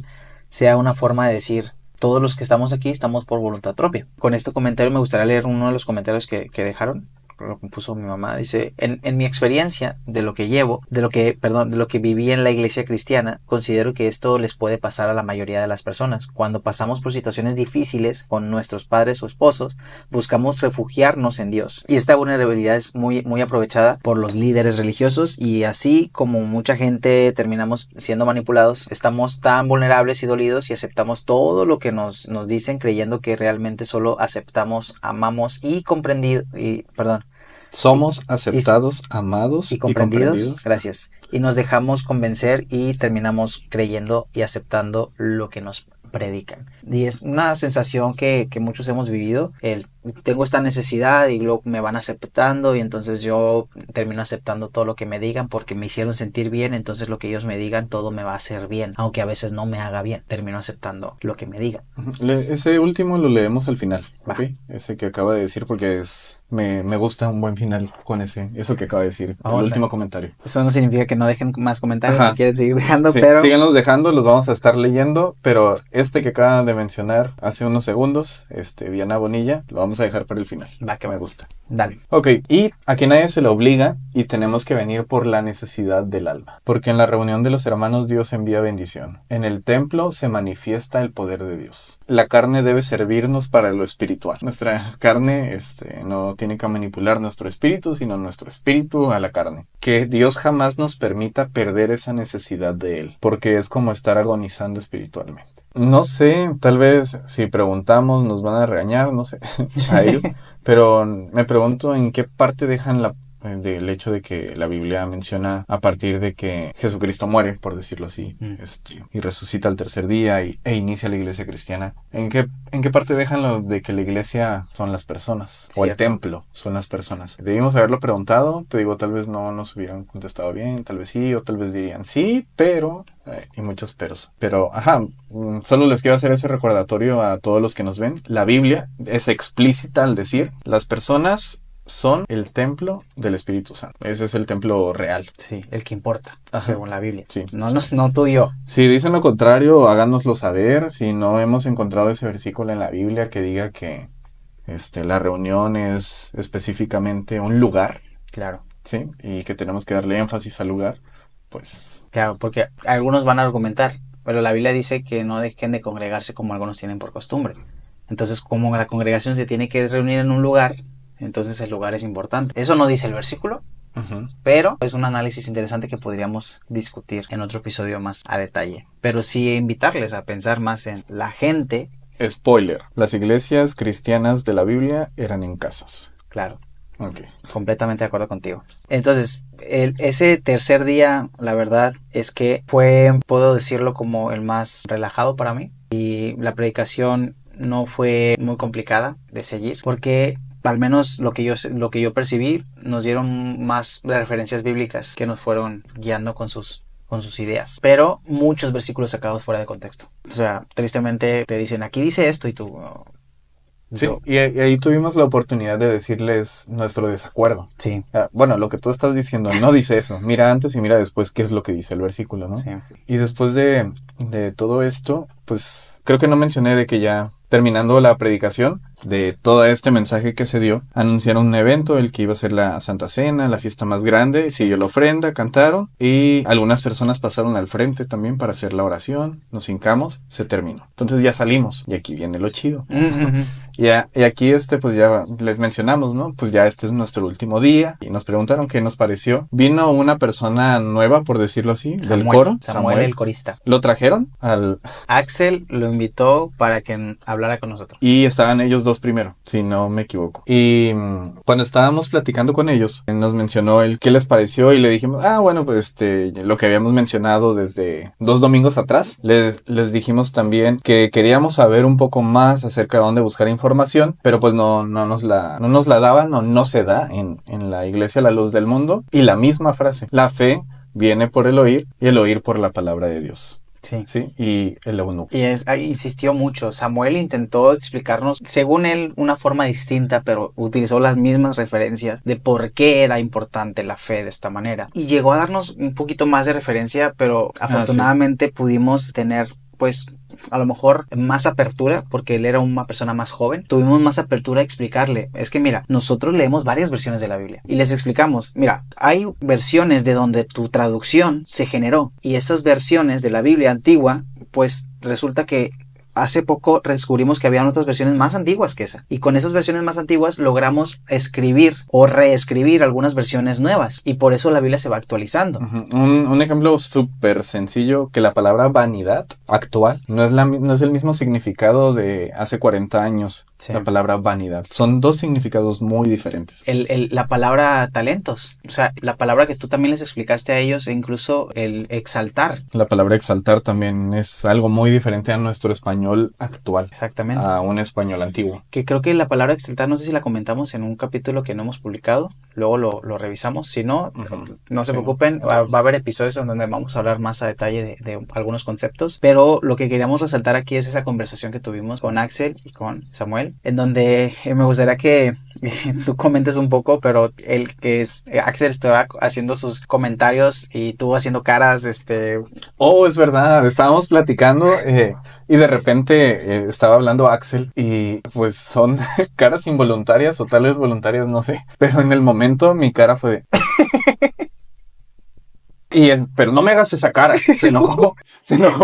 sea una forma de decir, todos los que estamos aquí estamos por voluntad propia. Con este comentario me gustaría leer uno de los comentarios que dejaron. Lo compuso mi mamá. Dice, en mi experiencia de lo que viví en la iglesia cristiana, considero que esto les puede pasar a la mayoría de las personas. Cuando pasamos por situaciones difíciles con nuestros padres o esposos, buscamos refugiarnos en Dios. Y esta vulnerabilidad es muy, muy aprovechada por los líderes religiosos, y así como mucha gente terminamos siendo manipulados, estamos tan vulnerables y dolidos y aceptamos todo lo que nos dicen, creyendo que realmente solo aceptamos, amamos y somos aceptados, amados y comprendidos. Gracias. Y nos dejamos convencer y terminamos creyendo y aceptando lo que nos predican. Y es una sensación que muchos hemos vivido, el tengo esta necesidad y luego me van aceptando y entonces yo termino aceptando todo lo que me digan porque me hicieron sentir bien, entonces lo que ellos me digan todo me va a hacer bien, aunque a veces no me haga bien, termino aceptando lo que me digan. Ese último lo leemos al final, Va. ¿ok? Ese que acaba de decir porque me gusta un buen final con eso que acaba de decir, el último comentario. Eso no significa que no dejen más comentarios. Ajá. Si quieren seguir dejando, Sí, pero... síganos dejando, los vamos a estar leyendo, pero este que acaban de mencionar hace unos segundos, Diana Bonilla, lo vamos a dejar para el final. Va, que me va. gusta. Dale. Ok, y aquí nadie se lo obliga y tenemos que venir por la necesidad del alma. Porque en la reunión de los hermanos Dios envía bendición. En el templo se manifiesta el poder de Dios. La carne debe servirnos para lo espiritual. Nuestra carne no tiene que manipular nuestro espíritu, sino nuestro espíritu a la carne. Que Dios jamás nos permita perder esa necesidad de Él, porque es como estar agonizando espiritualmente. No sé, tal vez si preguntamos nos van a regañar, no sé, a ellos, pero me pregunto en qué parte dejan del hecho de que la Biblia menciona a partir de que Jesucristo muere, por decirlo así, y resucita al tercer día e inicia la iglesia cristiana. ¿En qué parte dejan lo de que la iglesia son las personas? O el templo son las personas. Debimos haberlo preguntado, te digo, tal vez no nos hubieran contestado bien, tal vez sí, o tal vez dirían sí, pero... y muchos peros. Pero, solo les quiero hacer ese recordatorio a todos los que nos ven. La Biblia es explícita al decir, las personas son el templo del Espíritu Santo. Ese es el templo real. Sí, el que importa, según la Biblia. Sí. No tú y yo. Si dicen lo contrario, háganoslo saber. Si no hemos encontrado ese versículo en la Biblia que diga que la reunión es específicamente un lugar. Claro. Sí, y que tenemos que darle énfasis al lugar, pues... Claro, porque algunos van a argumentar, pero la Biblia dice que no dejen de congregarse como algunos tienen por costumbre. Entonces, como la congregación se tiene que reunir en un lugar, entonces el lugar es importante. Eso no dice el versículo, pero es un análisis interesante que podríamos discutir en otro episodio más a detalle. Pero sí invitarles a pensar más en la gente. Spoiler, las iglesias cristianas de la Biblia eran en casas. Claro. Okay. Completamente de acuerdo contigo. Entonces, ese tercer día, la verdad es que fue, puedo decirlo, como el más relajado para mí. Y la predicación no fue muy complicada de seguir, porque al menos lo que yo percibí, nos dieron más referencias bíblicas que nos fueron guiando con sus ideas, pero muchos versículos sacados fuera de contexto. O sea, tristemente te dicen, aquí dice esto y tú... Sí, y ahí tuvimos la oportunidad de decirles nuestro desacuerdo. Sí. Bueno, lo que tú estás diciendo no dice eso. Mira antes y mira después qué es lo que dice el versículo, ¿no? Sí. Y después de todo esto, pues creo que no mencioné de que ya terminando la predicación de todo este mensaje que se dio, anunciaron un evento, el que iba a ser la Santa Cena, la fiesta más grande, siguió la ofrenda, cantaron y algunas personas pasaron al frente también para hacer la oración, nos hincamos, se terminó. Entonces ya salimos y aquí viene lo chido. Y aquí pues ya les mencionamos, ¿no? Pues ya este es nuestro último día y nos preguntaron qué nos pareció. Vino una persona nueva, por decirlo así, del coro. Samuel, el corista. ¿Lo trajeron? Axel lo invitó para que hablara con nosotros. Y estaban ellos dos primero, si no me equivoco. Y cuando estábamos platicando con ellos, nos mencionó el qué les pareció y le dijimos, bueno, pues lo que habíamos mencionado desde 2 domingos atrás. Les dijimos también que queríamos saber un poco más acerca de dónde buscar información, pero pues no nos la daban, no se da en la iglesia La Luz del Mundo. Y la misma frase, la fe viene por el oír y el oír por la palabra de Dios. Sí, y el eunuco. Y insistió mucho. Samuel intentó explicarnos, según él, una forma distinta, pero utilizó las mismas referencias de por qué era importante la fe de esta manera. Y llegó a darnos un poquito más de referencia, pero afortunadamente pudimos tener, pues, a lo mejor más apertura, porque él era una persona más joven. Tuvimos más apertura a explicarle. Es que mira, nosotros leemos varias versiones de la Biblia y les explicamos, mira, hay versiones de donde tu traducción se generó y esas versiones de la Biblia antigua, pues resulta que hace poco descubrimos que había otras versiones más antiguas que esa. Y con esas versiones más antiguas logramos escribir o reescribir algunas versiones nuevas. Y por eso la Biblia se va actualizando. Un ejemplo súper sencillo, que la palabra vanidad actual no es el mismo significado de hace 40 años. Sí. la palabra vanidad. Son dos significados muy diferentes. La palabra talentos, o sea, la palabra que tú también les explicaste a ellos, e incluso el exaltar. La palabra exaltar también es algo muy diferente a nuestro español actual. Exactamente. A un español antiguo. Que creo que la palabra exaltar, no sé si la comentamos en un capítulo que no hemos publicado, luego lo revisamos. Si no, no se preocupen, va a haber episodios en donde vamos a hablar más a detalle de algunos conceptos, pero lo que queríamos resaltar aquí es esa conversación que tuvimos con Axel y con Samuel, en donde me gustaría que tú comentes un poco, pero Axel estaba haciendo sus comentarios y tú haciendo caras, Oh, es verdad, estábamos platicando y de repente estaba hablando Axel y pues son caras involuntarias o tal vez voluntarias, no sé, pero en el momento mi cara fue de... Y él, pero no me hagas esa cara, se enojó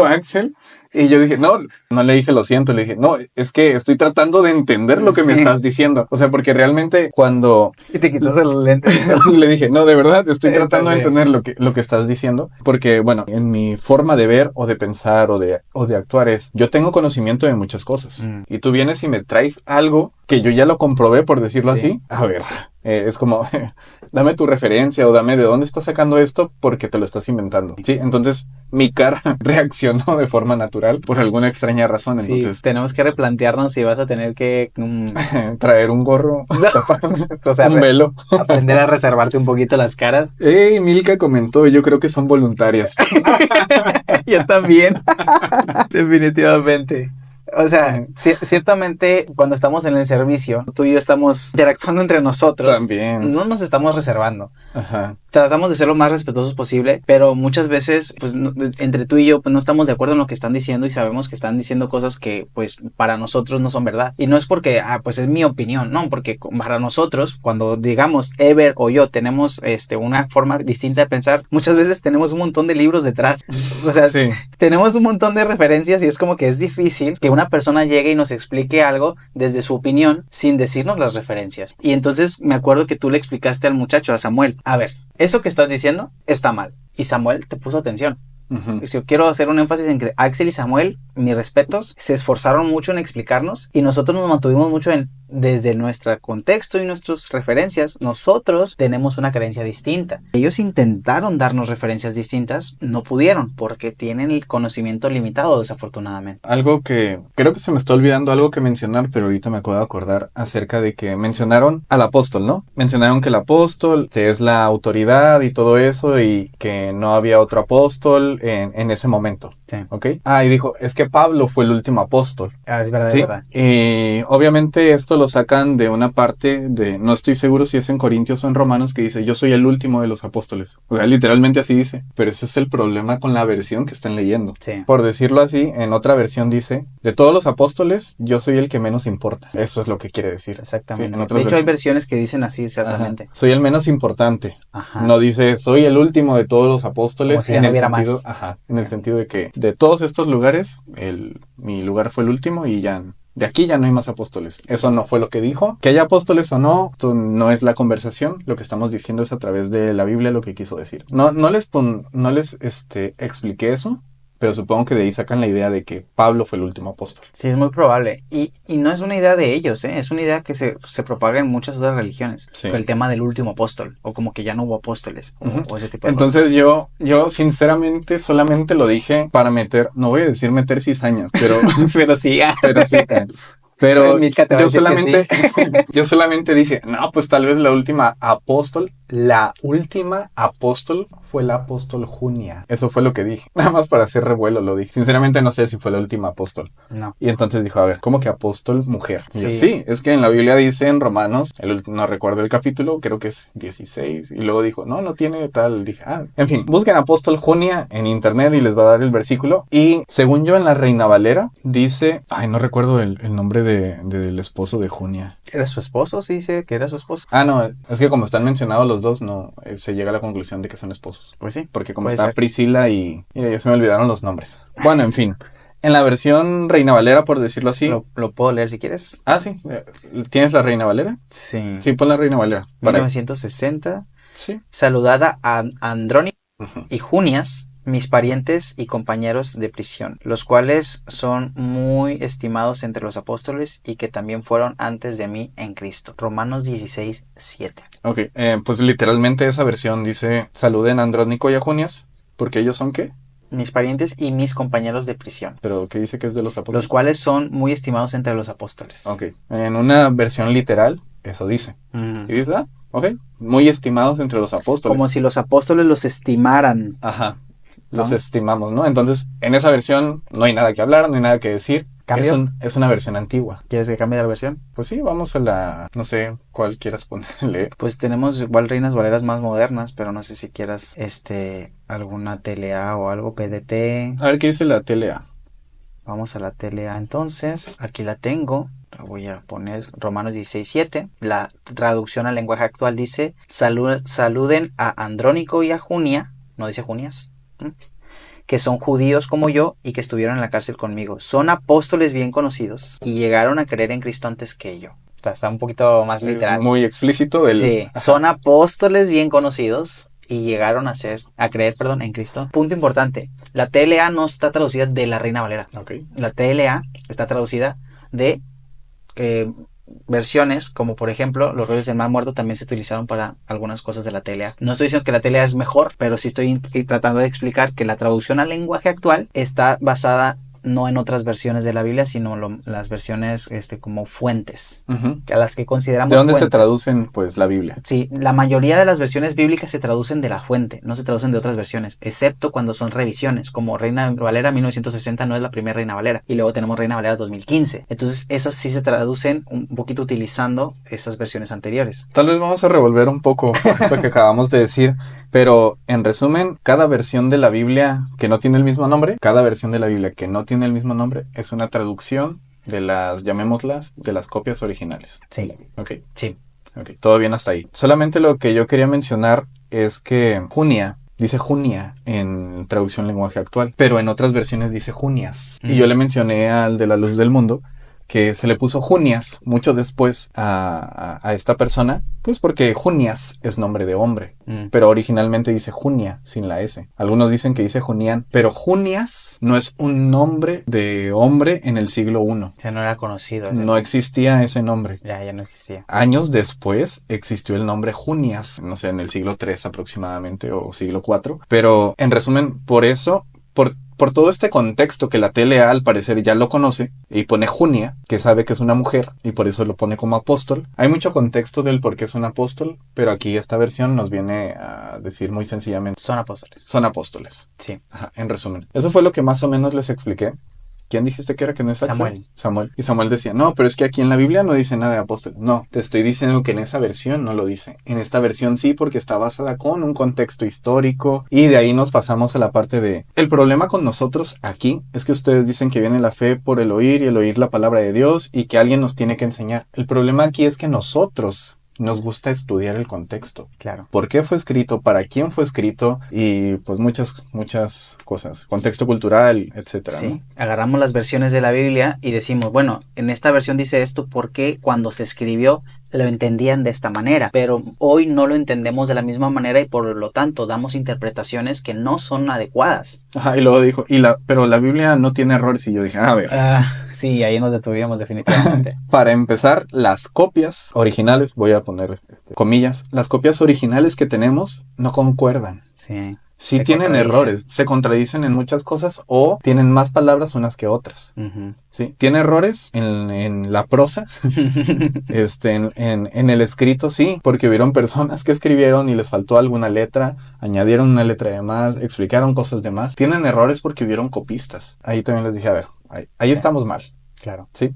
Axel. Y yo dije, no le dije lo siento, le dije, no, es que estoy tratando de entender lo que me estás diciendo. O sea, porque realmente cuando... Y te quitas el lente. Le dije, no, de verdad, estoy tratando de entender lo que estás diciendo. Porque, bueno, en mi forma de ver o de pensar o de actuar es, yo tengo conocimiento de muchas cosas. Y tú vienes y me traes algo que yo ya lo comprobé, por decirlo así. A ver, es como, dame tu referencia o dame de dónde estás sacando esto porque te lo estás inventando. Sí, entonces mi cara reaccionó de forma natural por alguna extraña razón. Entonces Sí, tenemos que replantearnos si vas a tener que traer un gorro, o sea, un velo. Aprender a reservarte un poquito las caras. Milka comentó, yo creo que son voluntarias. Yo también. Definitivamente. O sea, ciertamente cuando estamos en el servicio, tú y yo estamos interactuando entre nosotros. También. No nos estamos reservando. Ajá. Tratamos de ser lo más respetuosos posible, pero muchas veces, pues, entre tú y yo, pues, no estamos de acuerdo en lo que están diciendo y sabemos que están diciendo cosas que, pues, para nosotros no son verdad. Y no es porque, pues, es mi opinión, no, porque para nosotros, cuando digamos Ever o yo tenemos, una forma distinta de pensar, muchas veces tenemos un montón de libros detrás. O sea, sí. Tenemos un montón de referencias y es como que es difícil que una persona llegue y nos explique algo desde su opinión sin decirnos las referencias. Y entonces me acuerdo que tú le explicaste al muchacho, a Samuel, a ver, eso que estás diciendo está mal. Y Samuel te puso atención. Yo quiero hacer un énfasis en que Axel y Samuel, mis respetos, se esforzaron mucho en explicarnos y nosotros nos mantuvimos mucho desde nuestro contexto y nuestras referencias, nosotros tenemos una creencia distinta. Ellos intentaron darnos referencias distintas, no pudieron porque tienen el conocimiento limitado, desafortunadamente. Algo que creo que se me está olvidando algo que mencionar, pero ahorita me acabo de acordar acerca de que mencionaron al apóstol, ¿no? Mencionaron que el apóstol es la autoridad y todo eso y que no había otro apóstol en ese momento. Sí. ¿Ok? Y dijo, es que Pablo fue el último apóstol. Es verdad, ¿sí? Es verdad. Y obviamente esto lo sacan de una parte de, no estoy seguro si es en Corintios o en Romanos, que dice, yo soy el último de los apóstoles. O sea, literalmente así dice. Pero ese es el problema con la versión que están leyendo. Sí. Por decirlo así, en otra versión dice, de todos los apóstoles, yo soy el que menos importa. Eso es lo que quiere decir. Exactamente. Sí, de hecho, hay versiones que dicen así exactamente. Ajá. Soy el menos importante. Ajá. No dice, soy el último de todos los apóstoles. Como si en el sentido, más. Ajá, en el sentido de que de todos estos lugares, mi lugar fue el último y ya... De aquí ya no hay más apóstoles. Eso no fue lo que dijo. Que haya apóstoles o no, esto no es la conversación. Lo que estamos diciendo es a través de la Biblia lo que quiso decir. No les expliqué eso, pero supongo que de ahí sacan la idea de que Pablo fue el último apóstol. Sí, es muy probable. Y no es una idea de ellos, ¿eh? Es una idea que se propaga en muchas otras religiones. Sí. El tema del último apóstol, o como que ya no hubo apóstoles, o ese tipo de Entonces cosas. yo sinceramente solamente lo dije para no voy a decir meter cizaña, pero... pero sí. Pero sí. Pero yo solamente dije, no, pues tal vez la última apóstol fue la apóstol Junia. Eso fue lo que dije. Nada más para hacer revuelo lo dije. Sinceramente no sé si fue la última apóstol. No. Y entonces dijo, a ver, ¿cómo que apóstol mujer? Y sí. Yo, sí, es que en la Biblia dice en Romanos, no recuerdo el capítulo, creo que es 16. Y luego dijo, no tiene tal. Dije, en fin, busquen apóstol Junia en internet y les va a dar el versículo. Y según yo en la Reina Valera dice, no recuerdo el nombre del esposo de Junia. ¿Era su esposo? Sí, dice que era su esposo. No, es que como están mencionados los dos, no se llega a la conclusión de que son esposos. Pues sí. Porque como está Priscila y... Mira, ya se me olvidaron los nombres. Bueno, en fin. En la versión Reina Valera, por decirlo así... ¿Lo puedo leer si quieres? Sí. ¿Tienes la Reina Valera? Sí. Sí, pon la Reina Valera. 1960. Sí. Saludada a Andrónico y Junias, mis parientes y compañeros de prisión, los cuales son muy estimados entre los apóstoles y que también fueron antes de mí en Cristo. Romanos 16:7. Ok, pues literalmente esa versión dice, saluden a Andrónico y a Junias, porque ellos son ¿qué? Mis parientes y mis compañeros de prisión, Pero ¿qué dice que es de los apóstoles? los cuales son muy estimados entre los apóstoles. Ok, en una versión literal, eso dice. Y dice, ok, muy estimados entre los apóstoles. Como si los apóstoles los estimaran. Ajá, los ¿No? estimamos, ¿no? Entonces, en esa versión no hay nada que hablar, no hay nada que decir. ¿Cambio? Es una versión antigua. ¿Quieres que cambie de la versión? Pues sí, vamos a la, no sé, cuál quieras ponerle. Pues tenemos igual Reinas Valeras más modernas, pero no sé si quieras alguna TLA o algo, PDT. A ver qué dice la TLA. Vamos a la TLA entonces. Aquí la tengo. La voy a poner Romanos 16:7. La traducción al lenguaje actual dice: saluden a Andrónico y a Junia. No dice Junias. Que son judíos como yo y que estuvieron en la cárcel conmigo. Son apóstoles bien conocidos y llegaron a creer en Cristo antes que yo. Está un poquito más literal. Es muy explícito. Sí, son apóstoles bien conocidos y llegaron a creer en Cristo. Punto importante, la TLA no está traducida de la Reina Valera. Okay. La TLA está traducida de versiones, como por ejemplo los rollos del Mar Muerto también se utilizaron para algunas cosas de la TLA. No estoy diciendo que la TLA es mejor, pero sí estoy tratando de explicar que la traducción al lenguaje actual está basada no en otras versiones de la Biblia, sino las versiones como fuentes, a las que consideramos ¿De dónde fuentes. se traducen, pues, la Biblia? Sí, la mayoría de las versiones bíblicas se traducen de la fuente, no se traducen de otras versiones, excepto cuando son revisiones, como Reina Valera 1960 no es la primera Reina Valera, y luego tenemos Reina Valera 2015. Entonces, esas sí se traducen un poquito utilizando esas versiones anteriores. Tal vez vamos a revolver un poco esto que acabamos de decir, pero en resumen, cada versión de la Biblia que no tiene el mismo nombre, tiene el mismo nombre, es una traducción de las, llamémoslas, de las copias originales. Sí. Ok. Sí. Ok, todo bien hasta ahí. Solamente lo que yo quería mencionar es que Junia dice Junia en traducción lenguaje actual, pero en otras versiones dice Junias. Y yo le mencioné al de la luz del mundo que se le puso Junias mucho después a esta persona, pues porque Junias es nombre de hombre, pero originalmente dice Junia sin la S. Algunos dicen que dice Junián, pero Junias no es un nombre de hombre en el siglo I. O sea, no era conocido. No existía ese nombre. Ya no existía. Años después existió el nombre Junias, no sé, en el siglo III aproximadamente o siglo IV, pero en resumen, por eso, por todo este contexto que la TLA al parecer ya lo conoce y pone Junia, que sabe que es una mujer y por eso lo pone como apóstol. Hay mucho contexto del por qué es un apóstol, pero aquí esta versión nos viene a decir muy sencillamente: son apóstoles. Son apóstoles. Sí. Ajá, en resumen. Eso fue lo que más o menos les expliqué. ¿Quién dijiste que era que no es Axel? Samuel. Y Samuel decía, no, pero es que aquí en la Biblia no dice nada de apóstol. No, te estoy diciendo que en esa versión no lo dice. En esta versión sí, porque está basada con un contexto histórico. Y de ahí nos pasamos a la parte de... El problema con nosotros aquí es que ustedes dicen que viene la fe por el oír y el oír la palabra de Dios y que alguien nos tiene que enseñar. El problema aquí es que nosotros nos gusta estudiar el contexto. Claro. ¿Por qué fue escrito? ¿Para quién fue escrito? Y pues muchas cosas. Contexto cultural, etcétera. Sí. ¿No? Agarramos las versiones de la Biblia y decimos, bueno, en esta versión dice esto porque cuando se escribió lo entendían de esta manera, pero hoy no lo entendemos de la misma manera y por lo tanto damos interpretaciones que no son adecuadas. Ajá, y luego dijo, pero la Biblia no tiene errores, y yo dije, a ver. Sí, ahí nos detuvimos definitivamente. Para empezar, las copias originales, voy a poner comillas, las copias originales que tenemos no concuerdan. Sí. Sí tienen errores, se contradicen en muchas cosas o tienen más palabras unas que otras. Sí, tiene errores en la prosa, en el escrito, sí, porque hubieron personas que escribieron y les faltó alguna letra, añadieron una letra de más, explicaron cosas de más. Tienen errores porque hubieron copistas. Ahí también les dije, a ver, ahí estamos mal. Claro. Sí.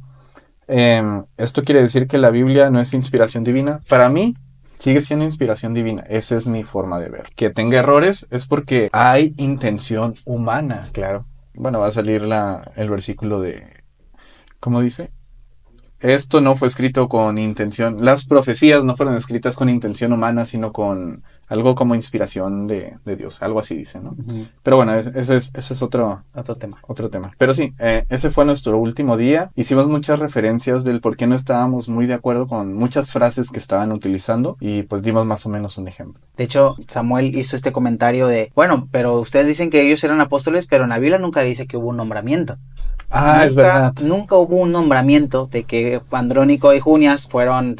Esto quiere decir que la Biblia no es inspiración divina. Para mí, sigue siendo inspiración divina. Esa es mi forma de ver. Que tenga errores es porque hay intención humana. Claro. Bueno, va a salir el versículo de... ¿Cómo dice? Esto no fue escrito con intención. Las profecías no fueron escritas con intención humana, sino con algo como inspiración de Dios, algo así dice, ¿no? Ujú. Pero bueno, ese es otro tema. Otro tema. Pero sí, ese fue nuestro último día. Hicimos muchas referencias del por qué no estábamos muy de acuerdo con muchas frases que estaban utilizando y pues dimos más o menos un ejemplo. De hecho, Samuel hizo este comentario de, bueno, pero ustedes dicen que ellos eran apóstoles, pero en la Biblia nunca dice que hubo un nombramiento. Es verdad. Nunca hubo un nombramiento de que Andrónico y Junias fueron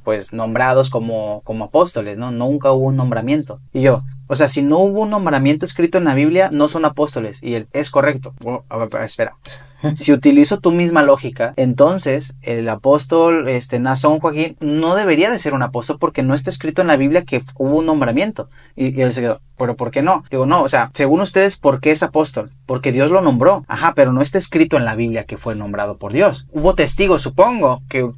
pues nombrados como apóstoles, ¿no? Nunca hubo un nombramiento. Y yo, o sea, si no hubo un nombramiento escrito en la Biblia, no son apóstoles. Y él, es correcto. Espera. Si utilizo tu misma lógica, entonces el apóstol Naasón Joaquín no debería de ser un apóstol porque no está escrito en la Biblia que hubo un nombramiento. Y él se quedó, ¿pero por qué no? Digo, no, o sea, según ustedes, ¿por qué es apóstol? Porque Dios lo nombró. Ajá, pero no está escrito en la Biblia que fue nombrado por Dios. Hubo testigos, supongo, que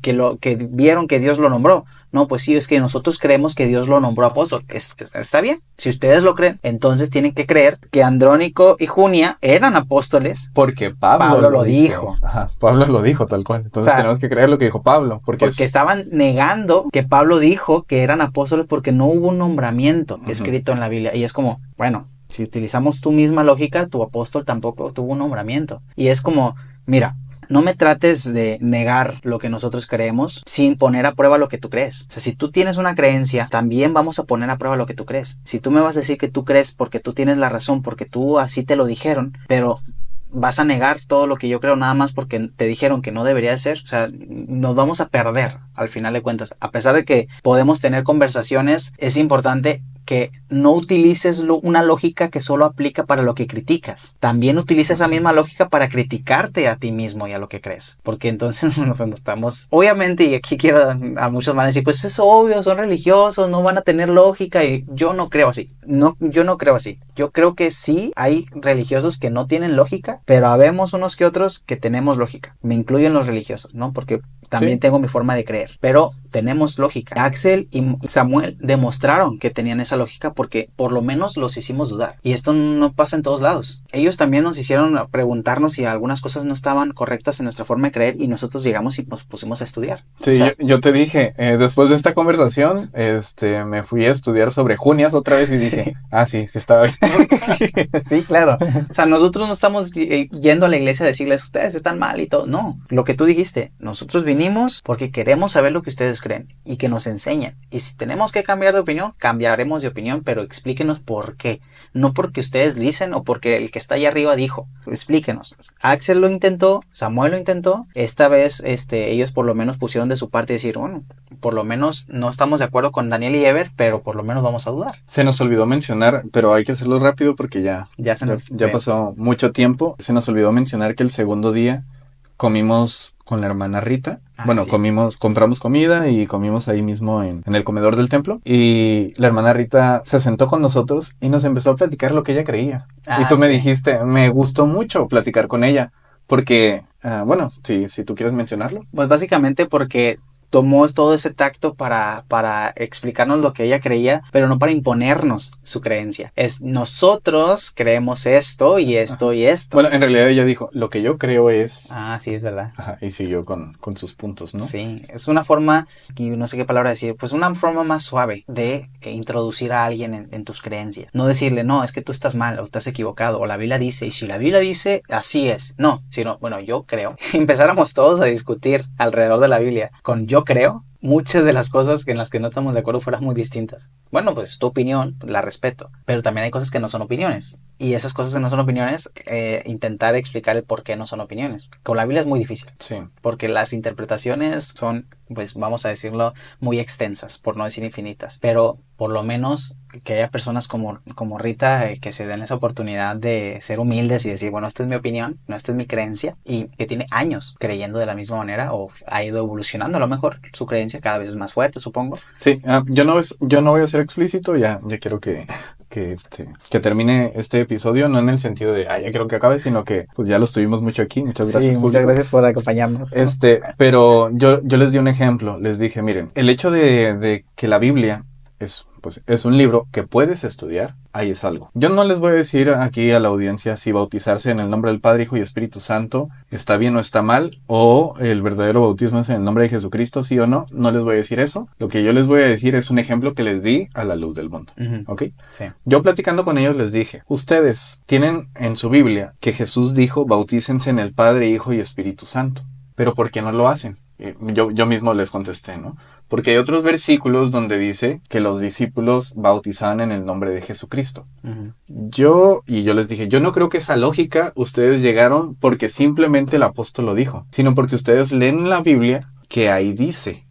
vieron que Dios lo nombró. No, pues sí, es que nosotros creemos que Dios lo nombró apóstol. Está bien. Si ustedes lo creen, entonces tienen que creer que Andrónico y Junia eran apóstoles. Porque Pablo lo dijo. Ajá, Pablo lo dijo tal cual. Entonces tenemos que creer lo que dijo Pablo. Porque estaban negando que Pablo dijo que eran apóstoles porque no hubo un nombramiento escrito en la Biblia. Y es como, bueno, si utilizamos tu misma lógica, tu apóstol tampoco tuvo un nombramiento. Y es como, mira, no me trates de negar lo que nosotros creemos sin poner a prueba lo que tú crees. O sea, si tú tienes una creencia, también vamos a poner a prueba lo que tú crees. Si tú me vas a decir que tú crees porque tú tienes la razón, porque tú así te lo dijeron, pero vas a negar todo lo que yo creo nada más porque te dijeron que no debería de ser, o sea, nos vamos a perder al final de cuentas. A pesar de que podemos tener conversaciones, es importante que no utilices una lógica que solo aplica para lo que criticas. También utiliza esa misma lógica para criticarte a ti mismo y a lo que crees. Porque entonces cuando estamos, obviamente, y aquí quiero a muchos van a decir, pues es obvio, son religiosos, no van a tener lógica, y yo no creo así. No, yo no creo así. Yo creo que sí hay religiosos que no tienen lógica, pero habemos unos que otros que tenemos lógica. Me incluyo en los religiosos, ¿no? Porque también tengo mi forma de creer, pero tenemos lógica. Axel y Samuel demostraron que tenían esa lógica porque por lo menos los hicimos dudar. Y esto no pasa en todos lados. Ellos también nos hicieron preguntarnos si algunas cosas no estaban correctas en nuestra forma de creer y nosotros llegamos y nos pusimos a estudiar. Sí, o sea, yo te dije, después de esta conversación, me fui a estudiar sobre Junias otra vez y dije, sí estaba bien. Sí, claro. O sea, nosotros no estamos yendo a la iglesia a decirles, ustedes están mal y todo. No, lo que tú dijiste, nosotros vinimos porque queremos saber lo que ustedes creen y que nos enseñen. Y si tenemos que cambiar de opinión, cambiaremos de opinión, pero explíquenos por qué. No porque ustedes dicen o porque el que está allá arriba dijo. Explíquenos. Axel lo intentó, Samuel lo intentó. Esta vez ellos por lo menos pusieron de su parte y decir, bueno, por lo menos no estamos de acuerdo con Daniel y Ever, pero por lo menos vamos a dudar. Se nos olvidó mencionar, pero hay que hacerlo rápido porque ya pasó mucho tiempo. Se nos olvidó mencionar que el segundo día comimos con la hermana Rita. Compramos comida y comimos ahí mismo en el comedor del templo. Y la hermana Rita se sentó con nosotros y nos empezó a platicar lo que ella creía. Y tú me dijiste, me gustó mucho platicar con ella. Porque, si tú quieres mencionarlo. Pues básicamente porque tomó todo ese tacto para explicarnos lo que ella creía, pero no para imponernos su creencia. Es nosotros creemos esto y esto y esto. Bueno, en realidad ella dijo, lo que yo creo es... sí, es verdad. Y siguió con sus puntos, ¿no? Sí, es una forma, y no sé qué palabra decir, pues una forma más suave de introducir a alguien en tus creencias. No decirle, no, es que tú estás mal o estás equivocado, o la Biblia dice, y si la Biblia dice, así es. No, sino, bueno, yo creo. Si empezáramos todos a discutir alrededor de la Biblia con yo creo, muchas de las cosas en las que no estamos de acuerdo fueran muy distintas. Bueno, pues es tu opinión, la respeto, pero también hay cosas que no son opiniones. Y esas cosas que no son opiniones, intentar explicar el por qué no son opiniones. Con la Biblia es muy difícil. Sí. Porque las interpretaciones son, pues vamos a decirlo, muy extensas, por no decir infinitas. Pero por lo menos que haya personas como Rita que se den esa oportunidad de ser humildes y decir, bueno, esta es mi opinión, no, esta es mi creencia, y que tiene años creyendo de la misma manera o ha ido evolucionando a lo mejor su creencia cada vez es más fuerte, supongo. Sí, yo no voy a ser explícito, ya quiero que termine este episodio, no en el sentido de, ya quiero que acabe, sino que pues ya lo estuvimos mucho aquí, muchas gracias. Sí, muchas gracias por acompañarnos. Pero yo les di un ejemplo, les dije, miren, el hecho de que la Biblia es pues es un libro que puedes estudiar, ahí es algo. Yo no les voy a decir aquí a la audiencia si bautizarse en el nombre del Padre, Hijo y Espíritu Santo está bien o está mal, o el verdadero bautismo es en el nombre de Jesucristo, sí o no. No les voy a decir eso. Lo que yo les voy a decir es un ejemplo que les di a la luz del mundo. ¿Ok? Sí. Yo platicando con ellos les dije, ustedes tienen en su Biblia que Jesús dijo, bautícense en el Padre, Hijo y Espíritu Santo. Pero ¿por qué no lo hacen? Yo mismo les contesté, ¿no? Porque hay otros versículos donde dice que los discípulos bautizaban en el nombre de Jesucristo. Yo les dije, yo no creo que esa lógica ustedes llegaron porque simplemente el apóstol lo dijo, sino porque ustedes leen en la Biblia que ahí dice.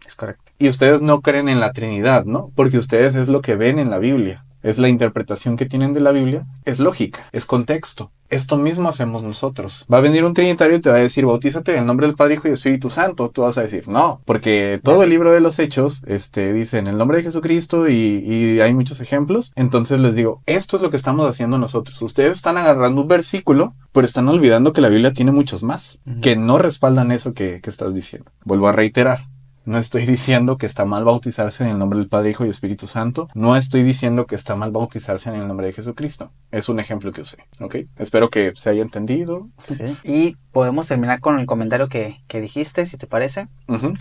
Es correcto. Y ustedes no creen en la Trinidad, ¿no? Porque ustedes es lo que ven en la Biblia. Es la interpretación que tienen de la Biblia. Es lógica, es contexto. Esto mismo hacemos nosotros. Va a venir un trinitario y te va a decir, bautízate en el nombre del Padre, Hijo y Espíritu Santo. Tú vas a decir, no, porque todo el libro de los Hechos dice en el nombre de Jesucristo y hay muchos ejemplos. Entonces les digo, esto es lo que estamos haciendo nosotros. Ustedes están agarrando un versículo, pero están olvidando que la Biblia tiene muchos más, que no respaldan eso que estás diciendo. Vuelvo a reiterar. No estoy diciendo que está mal bautizarse en el nombre del Padre, Hijo y Espíritu Santo. No estoy diciendo que está mal bautizarse en el nombre de Jesucristo. Es un ejemplo que usé, ¿ok? Espero que se haya entendido. Sí. Y podemos terminar con el comentario que dijiste, si te parece.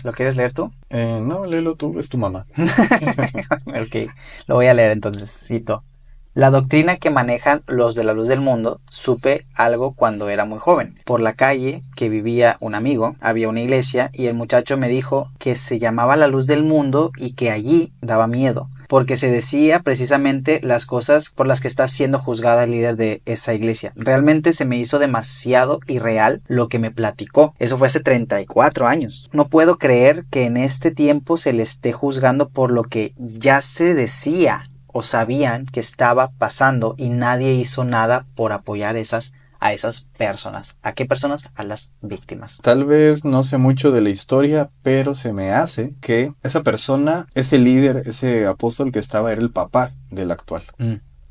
¿Lo quieres leer tú? No, léelo tú, es tu mamá. Ok, lo voy a leer entonces, cito. La doctrina que manejan los de la luz del mundo, supe algo cuando era muy joven. Por la calle que vivía un amigo, había una iglesia y el muchacho me dijo que se llamaba la luz del mundo y que allí daba miedo, porque se decía precisamente las cosas por las que está siendo juzgada el líder de esa iglesia. Realmente se me hizo demasiado irreal lo que me platicó. Eso fue hace 34 años. No puedo creer que en este tiempo se le esté juzgando por lo que ya se decía o sabían que estaba pasando y nadie hizo nada por apoyar a esas personas. ¿A qué personas? A las víctimas. Tal vez no sé mucho de la historia, pero se me hace que esa persona, ese líder, ese apóstol que estaba, era el papá del actual.